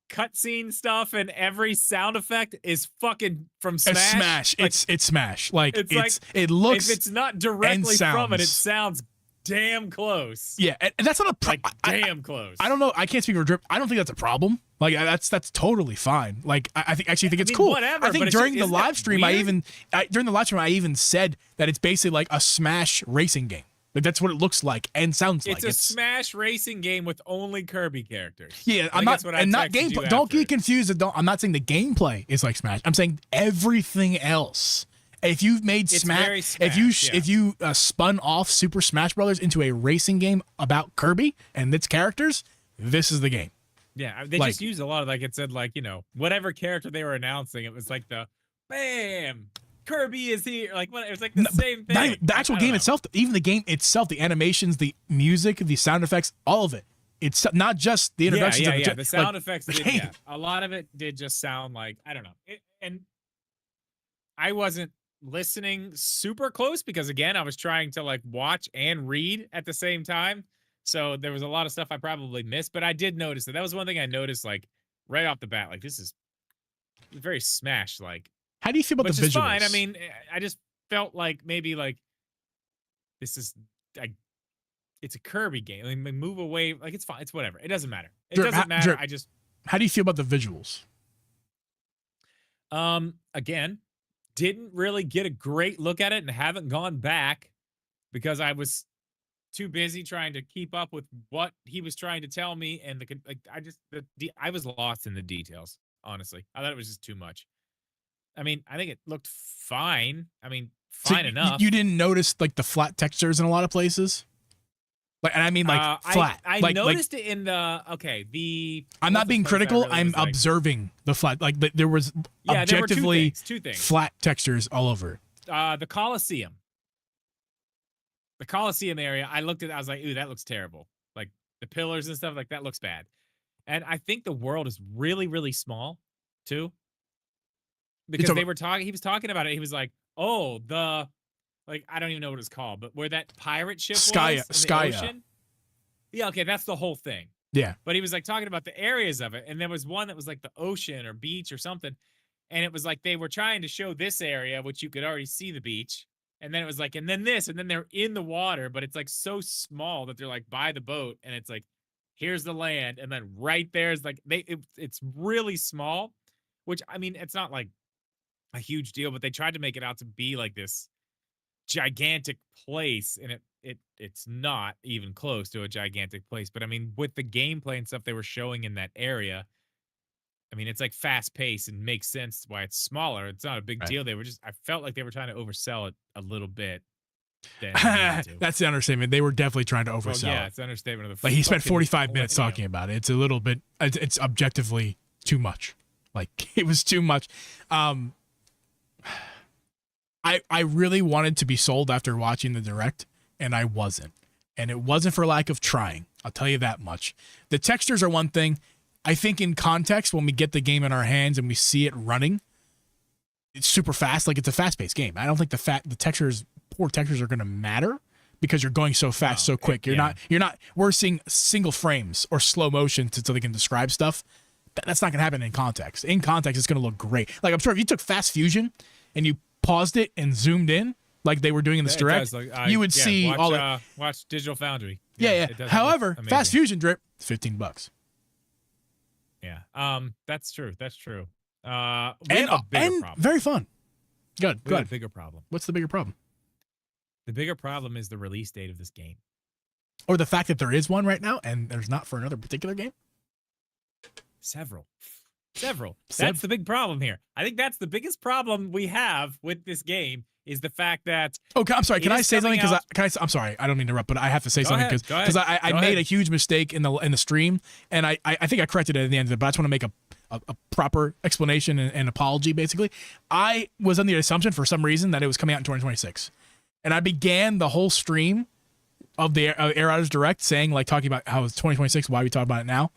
cutscene stuff and every sound effect is fucking from Smash. It's Smash. Like, it's Smash. Like it looks. If it's not directly from it sounds damn close. Yeah, and that's not a problem. Damn close. I don't know. I can't speak for Drip. I don't think that's a problem. Like, that's totally fine. Like, I think it's cool. Whatever, I think during the live stream, I even said that it's basically like a Smash racing game. Like, that's what it looks like and sounds like. It's a Smash racing game with only Kirby characters. Yeah, not gameplay. Don't get confused. I'm not saying the gameplay is like Smash. I'm saying everything else. If you've made Smash, if you spun off Super Smash Brothers into a racing game about Kirby and its characters, this is the game. Yeah, they just used a lot of, like it said, like, whatever character they were announcing, it was like the bam. Kirby is here. Like, what? It was like the same thing. The actual game itself, even the game itself, the animations, the music, the sound effects, all of it. It's not just the introductions of the sound effects. A lot of it did just sound like, I don't know. And I wasn't listening super close because, again, I was trying to like watch and read at the same time. So there was a lot of stuff I probably missed, but I did notice that was one thing I noticed, like, right off the bat. Like, this is very Smash-like. How do you feel about the visuals? Which is fine. I mean, I just felt like maybe like this is it's a Kirby game. I mean, move away. Like, it's fine. It's whatever. It doesn't matter. It doesn't matter. How do you feel about the visuals? Again, didn't really get a great look at it and haven't gone back because I was too busy trying to keep up with what he was trying to tell me, and I was lost in the details. Honestly, I thought it was just too much. I mean, I think it looked fine. I mean, fine enough. You didn't notice like the flat textures in a lot of places? Like, and I mean like flat. I noticed it in I'm not being critical. I'm observing the flat. Like, there was objectively two things. Flat textures all over. The Coliseum. The Coliseum area, I looked at it, I was like, ooh, that looks terrible. Like, the pillars and stuff, like, that looks bad. And I think the world is really, really small, too. Because he was talking about it. He was like, oh, I don't even know what it's called, but where that pirate ship was in the ocean. Yeah, okay, that's the whole thing. Yeah. But he was like talking about the areas of it, and there was one that was like the ocean or beach or something, and it was like they were trying to show this area, which you could already see the beach, and then it was like, and then this, and then they're in the water, but it's like so small that they're like by the boat, and it's like, here's the land, and then right there is like it's really small, which, I mean, it's not like a huge deal, but they tried to make it out to be like this gigantic place, and it's not even close to a gigantic place. But I mean, with the gameplay and stuff they were showing in that area, I mean, it's like fast paced and makes sense why it's smaller. It's not a big deal. I felt like they were trying to oversell it a little bit. They needed to. That's the understatement. They were definitely trying to Well, oversell. yeah, it. it's an understatement of the. Like he spent fucking 45 whole minutes deal. talking about it. It's a little bit. It's objectively too much. Like it was too much. I really wanted to be sold after watching the direct, and I wasn't. And it wasn't for lack of trying. I'll tell you that much. The textures are one thing. I think in context, when we get the game in our hands and we see it running, it's super fast. Like it's a fast-paced game. I don't think poor textures are going to matter because you're going so fast, so quick. You're not. We're seeing single frames or slow motion so they can describe stuff. That's not going to happen in context. In context, it's going to look great. Like I'm sure if you took Fast Fusion and you paused it and zoomed in, like they were doing in this direct, you would see watch, all that. Watch Digital Foundry. Yeah. It does However, look amazing. Fast Fusion drip, $15. Yeah. That's true. That's true. We And have a bigger problem. very fun. Good. We have a Good. bigger problem. What's the bigger problem? The bigger problem is the release date of this game. Or the fact that there is one right now and there's not for another particular game? Several. That's the big problem here. I think that's the biggest problem we have with this game is the fact that. Okay, I'm sorry. Can I say something? Because I'm sorry. I don't mean to interrupt, but I have to say something Go ahead. because I made a huge mistake in the stream, and I think I corrected it at the end of it. But I just want to make a proper explanation and apology. Basically, I was under the assumption for some reason that it was coming out in 2026, and I began the whole stream of the AirRiders Direct talking about how it's 2026. Why we talk about it now?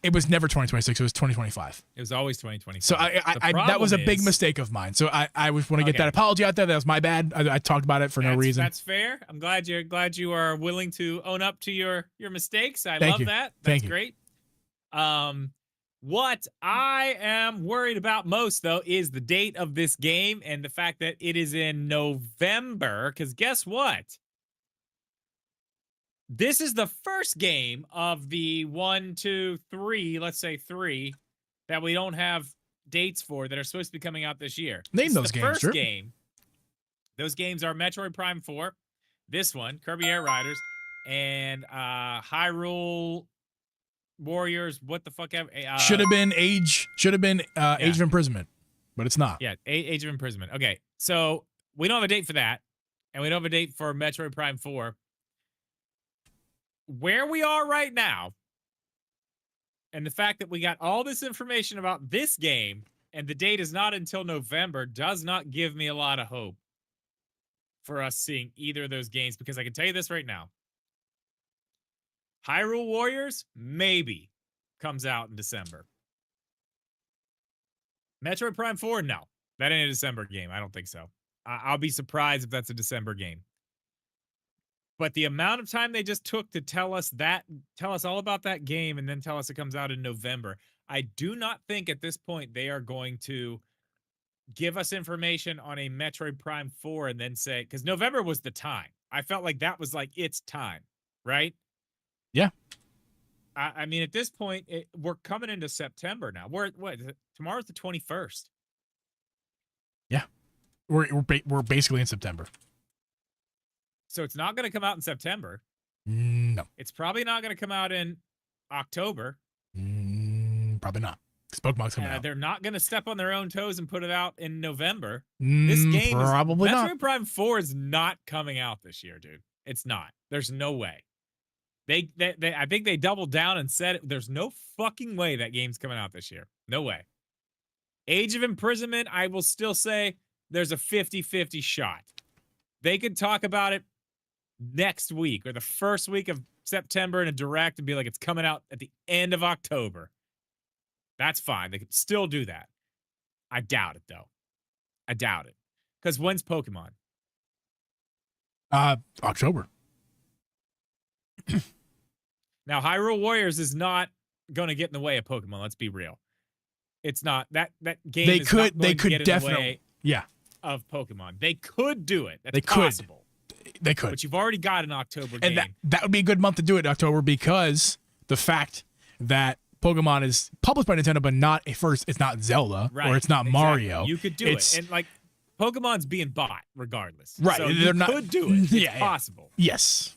It was never 2026. It was 2025. It was always 2025. So that was a big mistake of mine. So I want to get that apology out there. That was my bad. I talked about it for no reason. That's fair. I'm glad you are willing to own up to your mistakes. I Thank love you. that. Thank That's you. great. What I am worried about most though is the date of this game and the fact that it is in November. Because guess what? This is the first game of the 1, 2, 3, let's say 3, that we don't have dates for that are supposed to be coming out this year. Name those games. First game. Those games are Metroid Prime 4, this one, Kirby AirRiders, and Hyrule Warriors. What the fuck? Should have been Age of Imprisonment, but it's not. Yeah, Age of Imprisonment. Okay, so we don't have a date for that, and we don't have a date for Metroid Prime 4. Where we are right now, and the fact that we got all this information about this game, and the date is not until November, does not give me a lot of hope for us seeing either of those games, because I can tell you this right now. Hyrule Warriors, maybe, comes out in December. Metroid Prime 4, no. That ain't a December game. I don't think so. I'll be surprised if that's a December game. But the amount of time they just took to tell us all about that game and then tell us it comes out in November, I do not think at this point they are going to give us information on a Metroid Prime 4 and then say, because November was the time. I felt like that was like its time, right? Yeah. I mean, at this point, we're coming into September now. Tomorrow's the 21st. Yeah. We're basically in September. So it's not going to come out in September. No. It's probably not going to come out in October. Probably not. Because Pokemon's coming out. They're not going to step on their own toes and put it out in November. This game probably Metroid not. Prime 4 is not coming out this year, dude. It's not. There's no way. They I think they doubled down and said there's no fucking way that game's coming out this year. No way. Age of Imprisonment, I will still say there's a 50-50 shot. They could talk about it next week or the first week of September in a direct and be like, it's coming out at the end of October. That's fine. They could still do that. I doubt it, though. I doubt it. Because when's Pokemon? October. Now, Hyrule Warriors is not going to get in the way of Pokemon. Let's be real. It's not. That game They is not going to get in definitely. the way of Pokemon. They could do it. That's possible. They could. But you've already got an October game. And that would be a good month to do it in October because the fact that Pokemon is published by Nintendo, but not it's not Zelda or it's not Mario. You could do it. And like Pokemon's being bought regardless. Right. So you could do it. It's possible. Yes.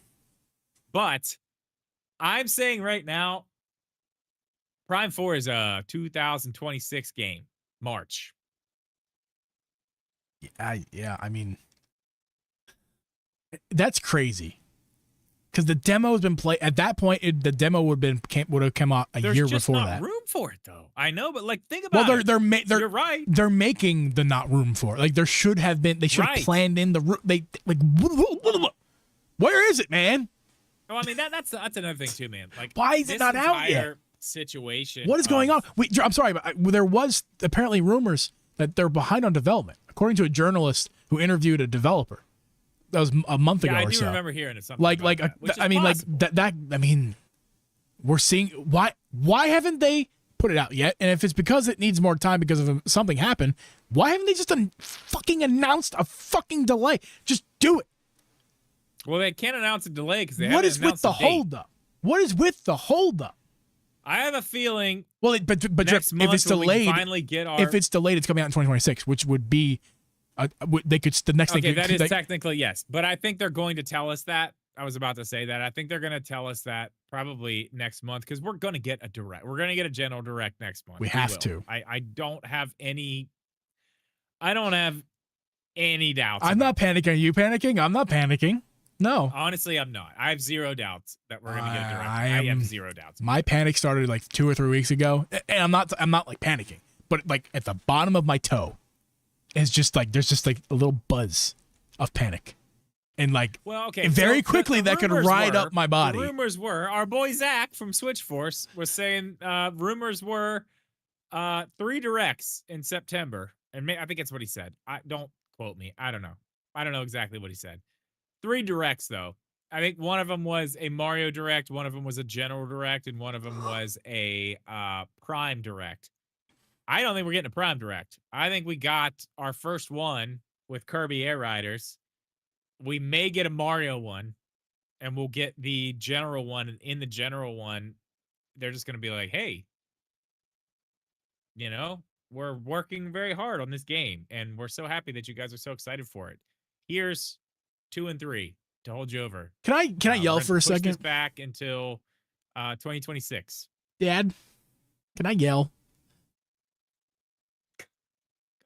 But I'm saying right now, Prime 4 is a 2026 game. March. Yeah, I mean, That's crazy. Because the demo has been played at that point. The demo would have come out a year before that. There's just not room for it though. I know, but like think about it. You're right. They're making the not room for it. Like there should have been. They should have planned in the room. They like. Where is it, man? Oh, I mean that's another thing too, man. Like why is it not out yet? Situation. What is going on? I'm sorry, but there was apparently rumors that they're behind on development, according to a journalist who interviewed a developer. That was a month ago or so. I do remember hearing it. Like I mean, possible. like that. I mean, we're seeing why haven't they put it out yet? And if it's because it needs more time because of something happened, why haven't they just fucking announced a fucking delay? Just do it. Well, they can't announce a delay because they What haven't is with the holdup? What is with the holdup? I have a feeling. Well, but next month if it's delayed, finally get our. If it's delayed, it's coming out in 2026, which would be. They could the next thing. Okay, that is technically yes, but I think they're going to tell us that. I was about to say that. I think they're going to tell us that probably next month because we're going to get a direct. We're going to get a general direct next month. We have to. I don't have any. I don't have any doubts. I'm not panicking. Are you panicking? I'm not panicking. No. Honestly, I'm not. I have zero doubts that we're going to get a direct. I have zero doubts. My panic started like 2 or 3 weeks ago, and I'm not like panicking, but like at the bottom of my toe. It's just like there's just like a little buzz of panic, and like very quickly that could ride up my body. The rumors were our boy Zach from Switch Force was saying rumors were 3 directs in September, and I think it's what he said. Don't quote me. I don't know exactly what he said. 3 directs though. I think one of them was a Mario Direct, one of them was a General Direct, and one of them was a Prime Direct. I don't think we're getting a Prime Direct. I think we got our first one with Kirby AirRiders. We may get a Mario one, and we'll get the general one. And in the general one, they're just going to be like, hey, we're working very hard on this game, and we're so happy that you guys are so excited for it. Here's 2 and 3 to hold you over. Can I yell for a second? Push this back until 2026. Dad, can I yell?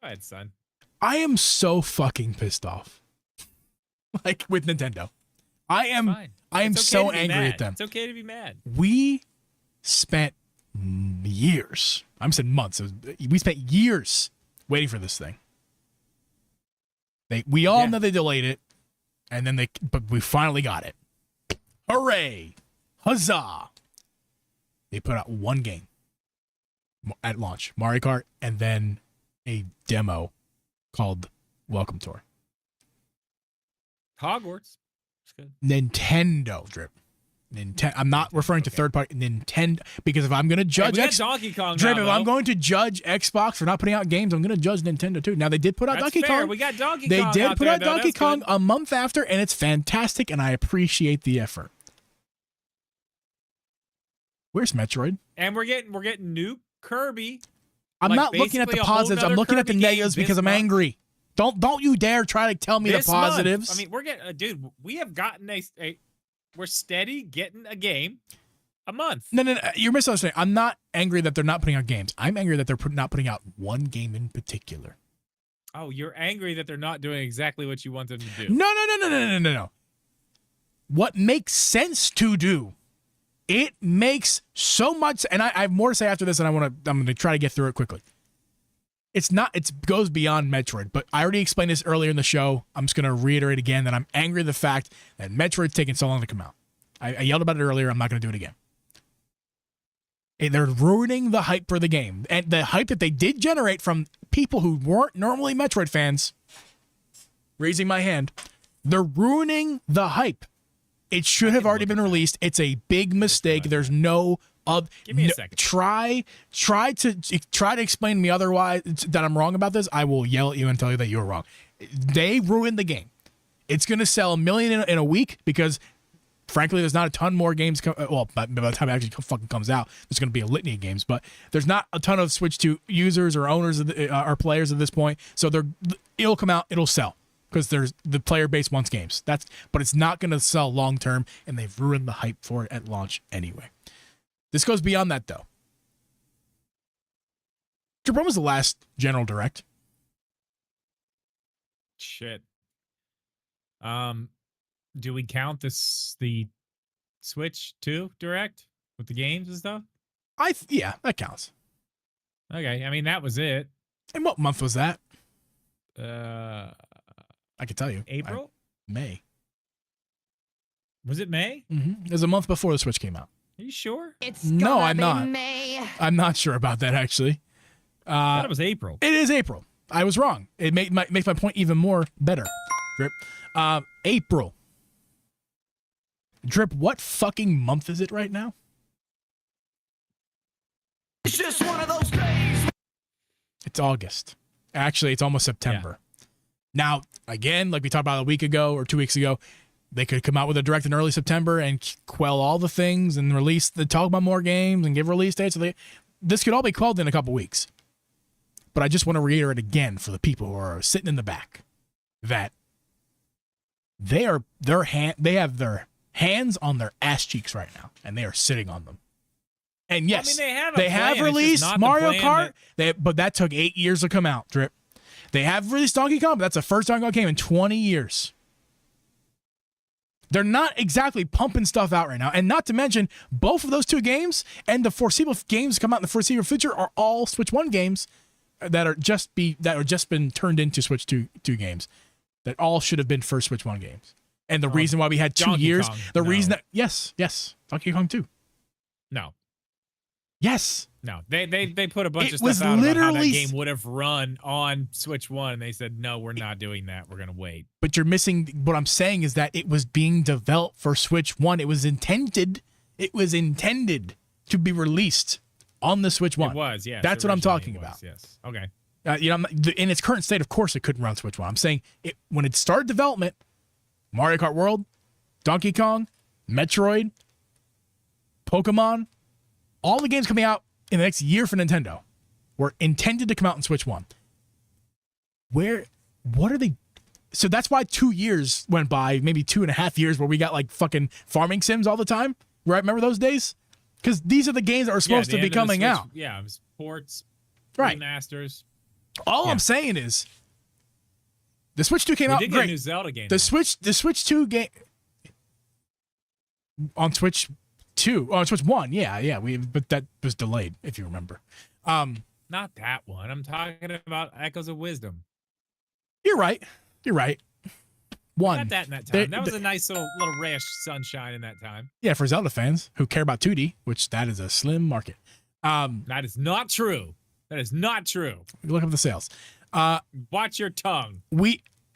Go ahead, son. I am so fucking pissed off. Like with Nintendo. I am so angry at them. It's okay to be mad. We spent years. I'm saying months. We spent years waiting for this thing. We all know they delayed it, and then but we finally got it. Hooray! Huzzah! They put out one game at launch, Mario Kart, and then a demo called Welcome Tour. Hogwarts. It's good. Nintendo drip. I'm not referring to third party Nintendo because if I'm going to judge Donkey Kong drip, if I'm going to judge Xbox for not putting out games, I'm going to judge Nintendo too. Now they did put out Donkey Kong. We got Donkey Kong. They did put out Donkey Kong good. A month after, and it's fantastic, and I appreciate the effort. Where's Metroid? And we're getting new Kirby. I'm not looking at the positives. I'm looking at the negatives because I'm angry. Don't you dare try to tell me the positives. I mean, we're getting, dude. We have gotten we're steady getting a game a month. No. You're misunderstanding. I'm not angry that they're not putting out games. I'm angry that they're not putting out one game in particular. Oh, you're angry that they're not doing exactly what you want them to do. No. What makes sense to do? It makes so much, and I have more to say after this, and I'm going to try to get through it quickly. It goes beyond Metroid, but I already explained this earlier in the show. I'm just going to reiterate again that I'm angry at the fact that Metroid's taking so long to come out. I yelled about it earlier. I'm not going to do it again. They're ruining the hype for the game, and the hype that they did generate from people who weren't normally Metroid fans. Raising my hand, they're ruining the hype. It should have already been released. It's a big mistake. There's no give me a second. Try to explain to me otherwise that I'm wrong about this. I will yell at you and tell you that you're wrong. They ruined the game. It's going to sell 1 million in a week because, frankly, there's not a ton more games. Well, by the time it actually fucking comes out, there's going to be a litany of games. But there's not a ton of Switch 2 users or owners or players at this point. So it'll come out. It'll sell. Because the player base wants games. But it's not going to sell long term, and they've ruined the hype for it at launch anyway. This goes beyond that, though. When was the last General Direct? Shit. Do we count the Switch 2 Direct with the games and stuff? Yeah, that counts. Okay, I mean that was it. And what month was that? I can tell you. April? May. Was it May? It was a month before the Switch came out. Are you sure? It's No, I'm gonna be not. May. I'm not sure about that, actually. I thought it was April. It is April. I was wrong. It makes my point even more better. Drip. April. Drip, what fucking month is it right now? It's just one of those days. It's August. Actually, it's almost September. Now, again, like we talked about a week ago or 2 weeks ago, they could come out with a direct in early September and quell all the things and talk about more games and give release dates. So this could all be quelled in a couple weeks. But I just want to reiterate again for the people who are sitting in the back that they have their hands on their ass cheeks right now, and they are sitting on them. And yes, they have they have released Mario Kart, but that took 8 years to come out, Drip. They have released Donkey Kong, but that's the first Donkey Kong game in 20 years. They're not exactly pumping stuff out right now. And not to mention, both of those two games and the foreseeable games come out in the foreseeable future are all Switch 1 games that are just been turned into Switch 2 games that all should have been first Switch 1 games. And the reason why we had 2 Donkey years, Kong, the no. reason that yes, Donkey Kong 2. No. Yes. No, they put a bunch It of was stuff out about how that literally game would have run on Switch 1, and they said, no, we're not doing that. We're going to wait. But you're missing what I'm saying is that it was being developed for Switch 1. It was intended to be released on the Switch 1. It was, yes. That's what I'm Originally talking it was, about. Yes. Okay. In its current state, of course, it couldn't run Switch 1. I'm saying when it started development, Mario Kart World, Donkey Kong, Metroid, Pokemon, all the games coming out in the next year for Nintendo were intended to come out on Switch 1. What are they? So that's why 2 years went by, maybe 2.5 years, where we got like fucking farming sims all the time. Right? Remember those days? Because these are the games that are supposed to be coming out. Yeah, it was ports, right? Remasters. All I'm saying is, the Switch 2 came out Did great. get a new Zelda game. The Switch 2 game on Switch 2, on Switch 1, but that was delayed, if you remember. Not that one. I'm talking about Echoes of Wisdom. You're right. One. Got that in that time. That was a nice little ray of sunshine in that time. Yeah, for Zelda fans who care about 2D, which that is a slim market. That is not true. That is not true. Look up the sales. Watch your tongue.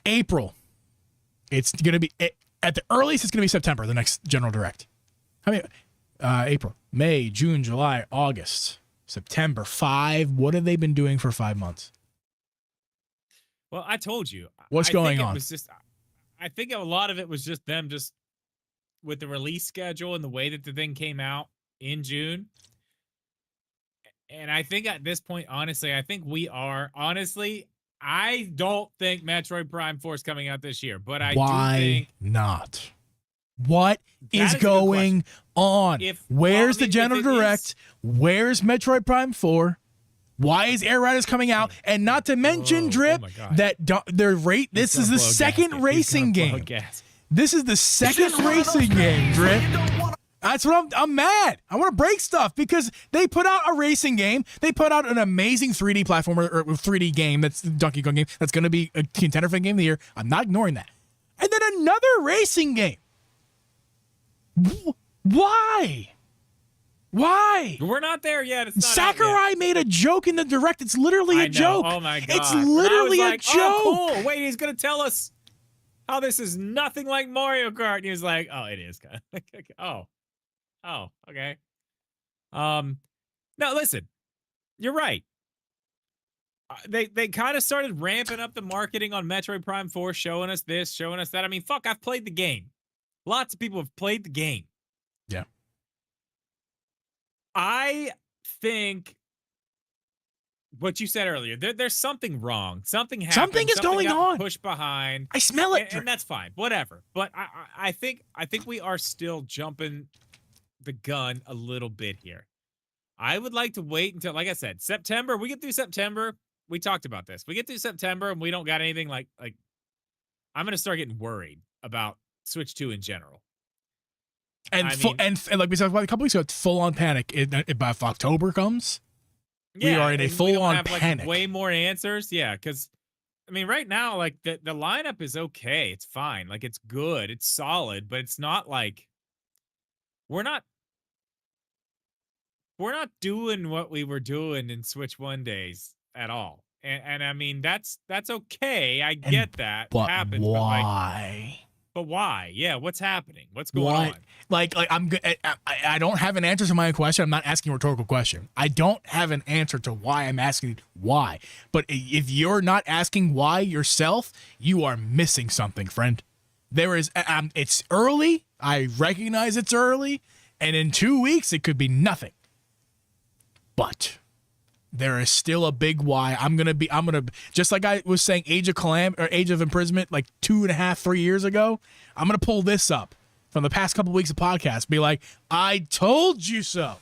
April. It's going to be, at the earliest, it's going to be September, the next General Direct. April, May, June, July, August, September, 5. What have they been doing for 5 months? Well, I told you. What's going on? I think a lot of it was just them just with the release schedule and the way that the thing came out in June. And I think at this point, honestly, I don't think Metroid Prime 4 is coming out this year, but I do think not? What is going on? Where's the General Direct? Where's Metroid Prime 4? Why is AirRiders coming out? And not to mention, Drip, that this is the second racing game. This is the second racing game, Drip. That's what I'm mad. I want to break stuff because they put out a racing game. They put out an amazing 3D platformer or 3D game. That's the Donkey Kong game. That's going to be a contender for Game of the Year. I'm not ignoring that. And then another racing game. Why? We're not there yet. It's not Sakurai made a joke in the Direct. It's literally a joke. Oh my God. It's literally a joke. Oh, cool. Wait, he's going to tell us how this is nothing like Mario Kart. And he was like, oh, it is kind of. Oh, okay. Now listen, you're right. They kind of started ramping up the marketing on Metroid Prime 4, showing us this, showing us that. I mean, fuck, I've played the game. Lots of people have played the game. Yeah. I think what you said earlier, there's something wrong. Something happened. Something is going on. Pushed behind. I smell it. And that's fine. Whatever. But I think we are still jumping the gun a little bit here. I would like to wait until, like I said, September. We get through September. We talked about this. We get through September and we don't got anything like I'm going to start getting worried about Switch 2 in general. And I and like we talked about a couple weeks ago, it's full on panic. By if October comes, we are in a and full we don't on have, panic. Like, way more answers. Yeah, because I mean, right now, like the lineup is okay. It's fine. Like it's good. It's solid, but it's not like we're not doing what we were doing in Switch 1 days at all. And I mean that's okay. I get that. But happens, why? But why? Yeah, what's happening? What's going on? Like I'm good. I don't have an answer to my question. I'm not asking a rhetorical question. I don't have an answer to why I'm asking why. But if you're not asking why yourself, you are missing something, friend. There is. It's early. I recognize it's early, and in 2 weeks it could be nothing. But there is still a big why. I'm gonna just like I was saying, age of imprisonment, like 2.5, 3 years ago. I'm gonna pull this up from the past couple weeks of podcasts. Be like, I told you so.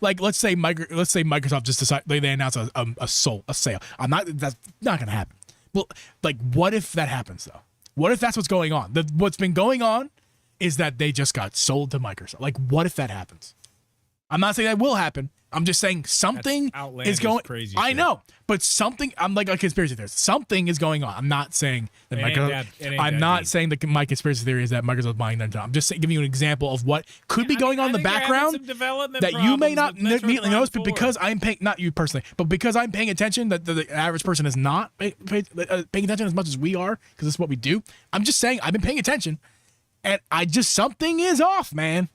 Like let's say Microsoft just decide they announce a sale. That's not gonna happen. Well, like what if that happens though? What if that's what's going on? What's been going on is that they just got sold to Microsoft. Like what if that happens? I'm not saying that will happen. I'm just saying something is going. Crazy I shit. know, but something. I'm like a conspiracy theorist. Something is going on. I'm not saying that saying that my conspiracy theory is that Microsoft's buying Nintendo. I'm just giving you an example of what could be going on in the background that you may not immediately notice. But because I'm paying, not you personally, but because I'm paying attention, that the average person is not paying attention as much as we are, because it's what we do. I'm just saying I've been paying attention, and something is off, man.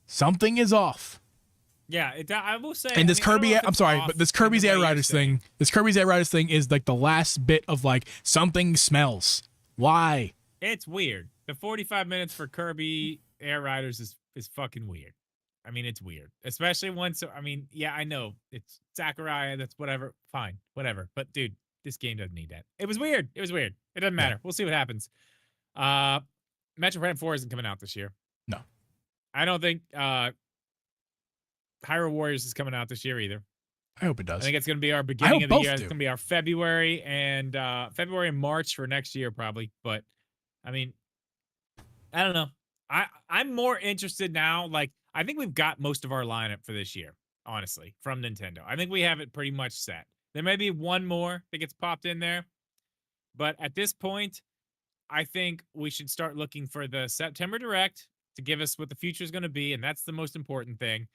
Something is off. Yeah, I will say. And this Kirby's AirRiders thing. This Kirby's AirRiders thing is like the last bit of like something smells. Why? It's weird. The 45 minutes for Kirby AirRiders is fucking weird. I mean, it's weird, especially once. I mean, yeah, I know it's Sakurai. That's whatever. Fine, whatever. But dude, this game doesn't need that. It was weird. It doesn't matter. We'll see what happens. Metro Prime 4 isn't coming out this year. No, I don't think. Hyrule Warriors is coming out this year either. I hope it does. I think it's going to be our beginning of the year. It's going to be our February and March for next year probably. But I mean, I don't know. I'm more interested now. Like I think we've got most of our lineup for this year, honestly, from Nintendo. I think we have it pretty much set. There may be one more that gets popped in there, but at this point, I think we should start looking for the September Direct to give us what the future is going to be, and that's the most important thing.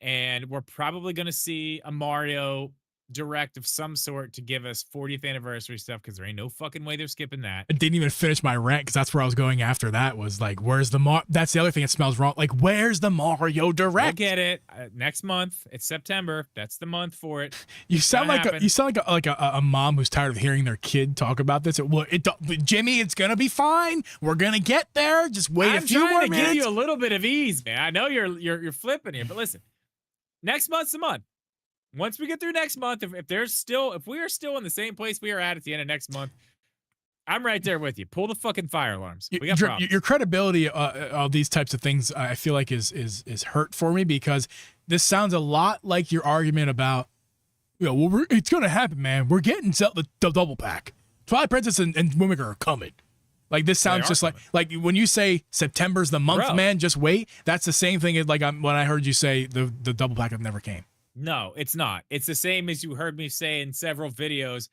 And we're probably going to see a Mario Direct of some sort to give us 40th anniversary stuff, because there ain't no fucking way they're skipping that. I didn't even finish my rant because that's where I was going after that. Was like, where's the That's the other thing that smells wrong. Like, where's the Mario Direct? We'll get it next month. It's September. That's the month for it. You sound like a mom who's tired of hearing their kid talk about this. Jimmy, it's gonna be fine. We're gonna get there. Just wait a few more minutes. I'm trying to give you a little bit of ease, man. I know you're flipping here, but listen. Next month's the month. Once we get through next month, if we are still in the same place we are at the end of next month, I'm right there with you. Pull the fucking fire alarms. We got problems. Your credibility of these types of things, I feel like is hurt for me, because this sounds a lot like your argument about, it's gonna happen, man. We're getting the double pack. Twilight Princess and Wind Waker are coming. Like this sounds just like when you say September's the month, man, just wait. That's the same thing as like when I heard you say the double pack of never came. No, it's not. It's the same as you heard me say in several videos.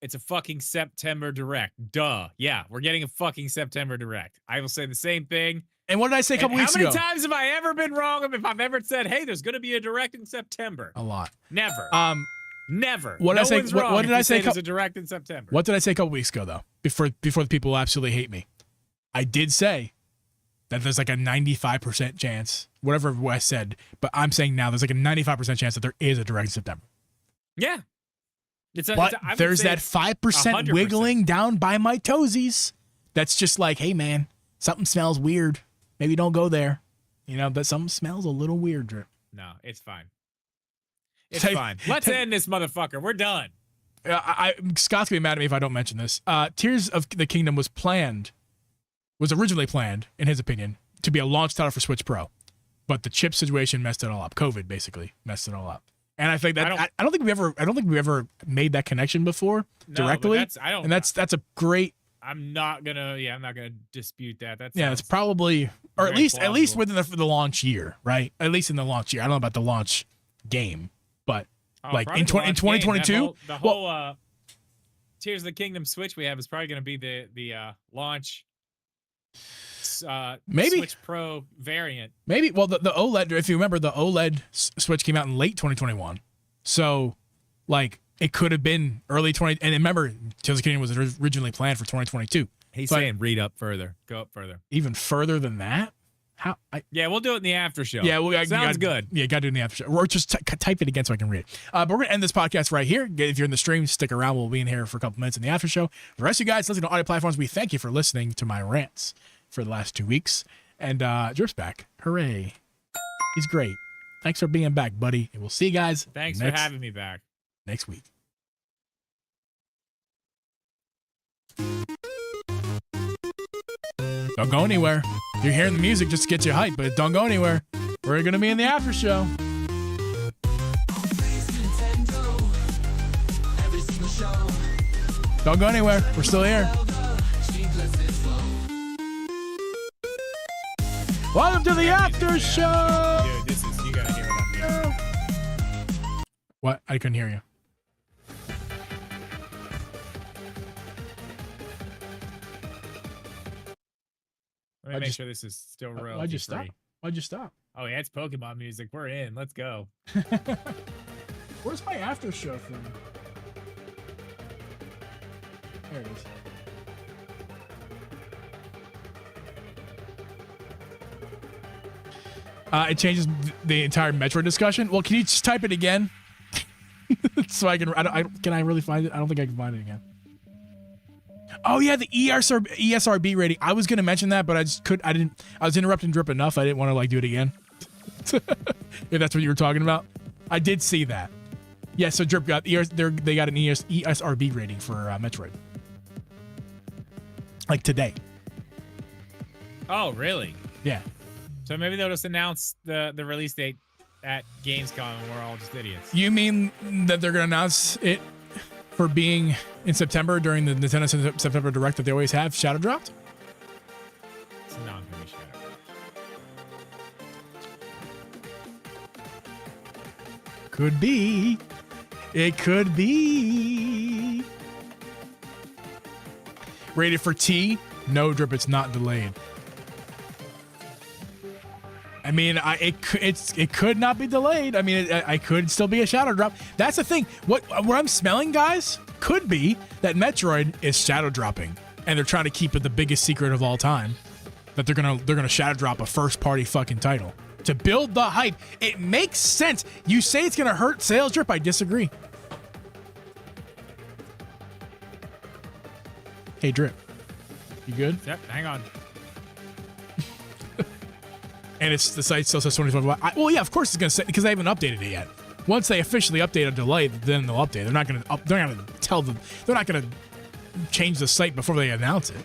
It's a fucking September Direct. Duh. Yeah, we're getting a fucking September Direct. I will say the same thing. And what did I say a couple weeks ago? How many times have I ever been wrong if I've ever said, hey, there's going to be a Direct in September? A lot. Never. Never. What did I say? There's a Direct in September. What did I say a couple weeks ago, though? Before the people absolutely hate me, I did say that there's like a 95% chance, whatever I said, but I'm saying now there's like a 95% chance that there is a Direct in September. Yeah. There's that 5% wiggling down by my toesies. That's just like, hey man, something smells weird. Maybe don't go there. But something smells a little weird, Drip. No, it's fine. It's fine. Let's end this motherfucker. We're done. Scott's gonna be mad at me if I don't mention this. Tears of the Kingdom was originally planned, in his opinion, to be a launch title for Switch Pro, but the chip situation messed it all up. COVID basically messed it all up. And I think that I don't think we ever made that connection before directly. That's a great I'm not gonna dispute that. That's Yeah, it's probably, or at very least plausible. within the launch year, right? At least in the launch year. I don't know about the launch game, but like probably in the launch game. 2022, The whole Tears of the Kingdom Switch we have is probably going to be the launch maybe Switch Pro variant. Maybe. Well, the OLED, if you remember, the OLED Switch came out in late 2021, so like it could have been early 20. And remember, Tears of the Kingdom was originally planned for 2022. He's But- saying read up further, go up further. Even further than that. How? Yeah, we'll do it in the after show. Yeah, well, sounds good. Yeah, got to do it in the after show. Or just type it again so I can read it. But we're going to end this podcast right here. If you're in the stream, stick around. We'll be in here for a couple minutes in the after show. The rest of you guys listening to audio platforms, we thank you for listening to my rants for the last 2 weeks. And Drip's back. Hooray. He's great. Thanks for being back, buddy. And we'll see you guys Thanks for having me back. next week. Don't go anywhere. You're hearing the music just to get you hyped, but don't go anywhere. We're going to be in the after show. Don't go anywhere. We're still here. Welcome to the after show. Dude, this is, you gotta hear what I'm hearing. What? I couldn't hear you. Let me make sure this is still real. Why'd you stop? Why'd you stop? Oh yeah, it's Pokemon music. We're in. Let's go. Where's my after show thing? There it is. It changes the entire Metro discussion. Well, can you just type it again? So I can. Can I really find it? I don't think I can find it again. Oh yeah, the ESRB rating. I was gonna mention that, but I just could. I didn't. I was interrupting Drip enough. I didn't want to like do it again. If that's what you were talking about, I did see that. Yeah, so Drip got they got an ESRB rating for Metroid. Like today. Oh really? Yeah. So maybe they'll just announce the release date at Gamescom and we're all just idiots. You mean that they're gonna announce it for being in September during the Nintendo September Direct that they always have shadow dropped? It's not gonna be Shadow. Could be. It could be. Rated for T? No, Drip, it's not delayed. I mean, it could not be delayed. I mean, I could still be a shadow drop. That's the thing. What I'm smelling, guys, could be that Metroid is shadow dropping, and they're trying to keep it the biggest secret of all time. That they're gonna shadow drop a first party fucking title to build the hype. It makes sense. You say it's gonna hurt sales, Drip. I disagree. Hey, Drip, you good? Yep, hang on. And it's the site still says 2025. Well, yeah, of course it's gonna say, because they haven't updated it yet. Once they officially update a delay, then they'll update. They're not gonna they're not gonna change the site before they announce it.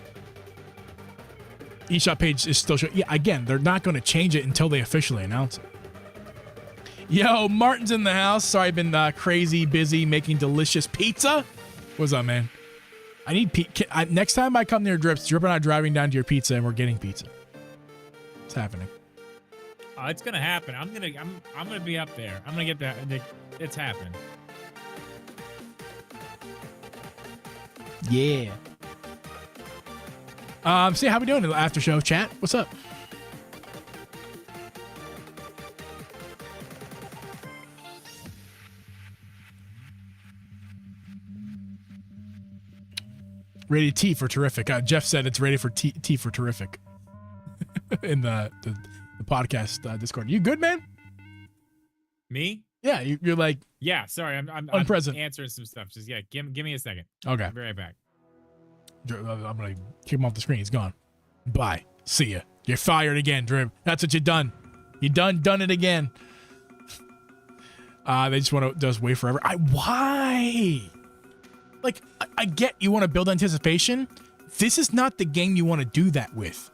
eShop page is still showing. Yeah, again, they're not gonna change it until they officially announce it. Yo, Martin's in the house. Sorry, I've been crazy busy making delicious pizza. What's up, man? I need next time I come near Drip and I driving down to your pizza and we're getting pizza. It's happening. Oh, it's gonna happen. I'm gonna be up there. I'm gonna get that. It's happening. Yeah. See how we doing in the after show chat? What's up? Rated T for terrific. Jeff said it's rated for T for terrific. In the podcast Discord. You good, man? Me? Yeah, you're like. Yeah, sorry, I'm Unpresent. answering some stuff. Just give me a second. Okay. I'll be right back. I'm gonna keep him off the screen. He's gone. Bye. See ya. You're fired again, Drip. That's what you done. You done it again. They just want to just wait forever. Why? Like, I get you want to build anticipation. This is not the game you want to do that with.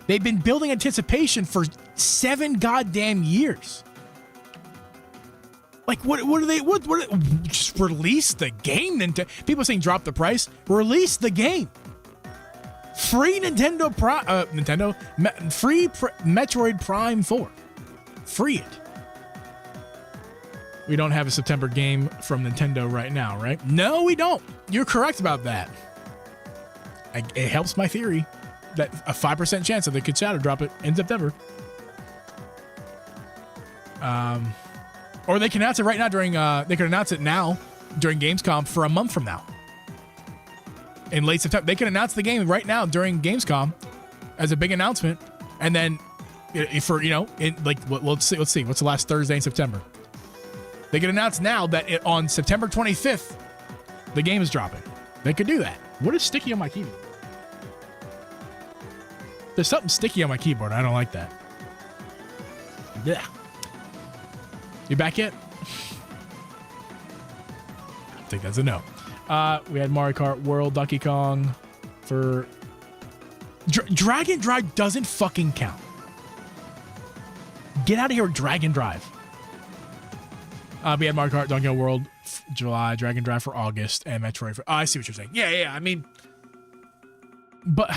They've been building anticipation for 7 goddamn years. Like, what are they? What just release the game? Then people saying drop the price. Release the game. Free Nintendo Metroid Prime 4. Free it. We don't have a September game from Nintendo right now, right? No, we don't. You're correct about that. It helps my theory that a 5% chance that they could shadow drop it in September. Or they can announce it right now during, they can announce it now during Gamescom for a month from now. In late September. They can announce the game right now during Gamescom as a big announcement. And then for, you know, let's see. What's the last Thursday in September? They can announce now that on September 25th, the game is dropping. They could do that. What is sticky on my keyboard? There's something sticky on my keyboard. I don't like that. Yeah. You back yet? I think that's a no. We had Mario Kart World, Donkey Kong for... Dragon Drive doesn't fucking count. Get out of here with Dragon Drive. We had Mario Kart, Donkey Kong World, July, Dragon Drive for August, and Metroid for... Oh, I see what you're saying. Yeah. I mean... But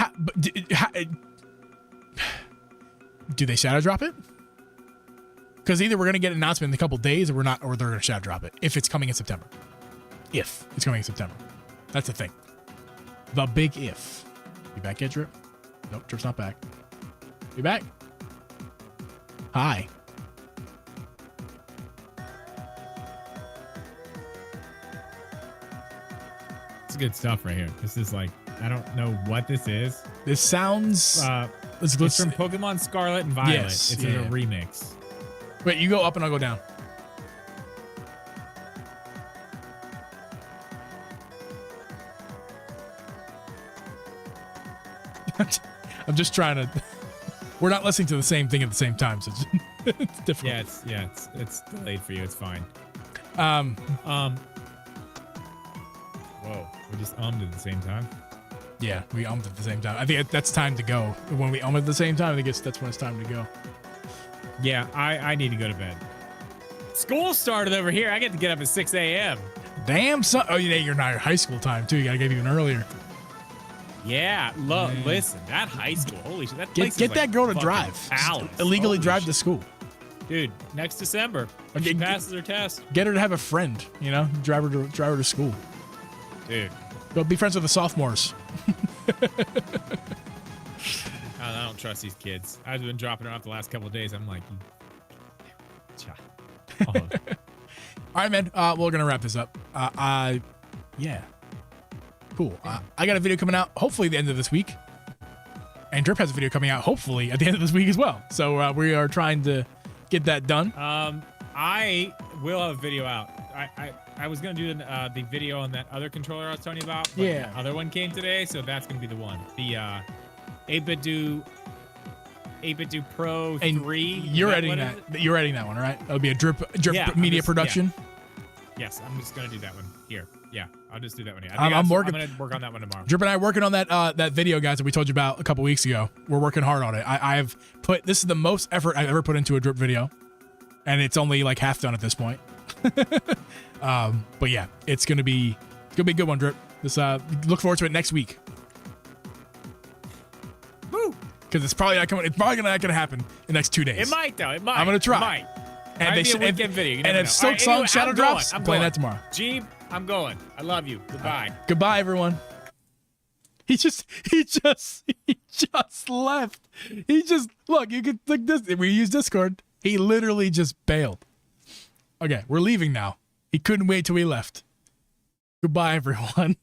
do they shadow drop it? Because either we're going to get an announcement in a couple days or we're not, or they're going to shadow drop it if it's coming in September. If it's coming in September. That's the thing. The big if. You back yet, Drip? Nope, Drip's not back. You back? Hi. It's good stuff right here. This is like, I don't know what this is. This sounds... it's from Pokemon Scarlet and Violet. Yes, it's yeah. a remix. Wait, you go up and I'll go down. I'm just trying to... We're not listening to the same thing at the same time, so it's difficult. Yeah, it's delayed for you. It's fine. Whoa, we just at the same time. Yeah, we at the same time. I think that's time to go. When we at the same time, I think that's when it's time to go. Yeah, I need to go to bed. School started over here. I get to get up at 6 a.m. Damn, son. Oh, you're not your high school time, too. You got to get even earlier. Yeah, listen, that high school, holy shit, that place Get is that like girl to fucking drive. palace. Illegally Holy drive shit. to school. Dude, next December, Okay, she passes her test. Get her to have a friend, drive her to school. Dude. Go be friends with the sophomores. I don't trust these kids. I've been dropping her off the last couple of days. I'm like, All right, man. We're going to wrap this up. Yeah. Cool. I got a video coming out hopefully the end of this week. And Drip has a video coming out hopefully at the end of this week as well. So we are trying to get that done. I will have a video out. I was going to do the video on that other controller I was telling you about. But Yeah. The other one came today, so that's going to be the one. The 8BitDo Pro 3. You're editing that. You're editing that one, right? That'll be a drip media production. Yeah. Yes, I'm just going to do that one here. Yeah, I'll just do that one here. I'm going to work on that one tomorrow. Drip and I are working on that video, guys, that we told you about a couple weeks ago. We're working hard on it. I've put, this is the most effort I've ever put into a Drip video. And it's only like half done at this point. But yeah, it's gonna be a good one, Drip. This look forward to it next week. Woo! Because it's probably not gonna happen in the next 2 days. It might though. It might. I'm gonna try. It might. And Might be a weekend video. You never if know. Silksong Anyway, Shadow drops, I'm playing that tomorrow. Geeb, I'm going. I love you. Goodbye. Goodbye, everyone. He just left. Look, you could click this. We use Discord. He literally just bailed. Okay, we're leaving now. He couldn't wait till we left. Goodbye, everyone.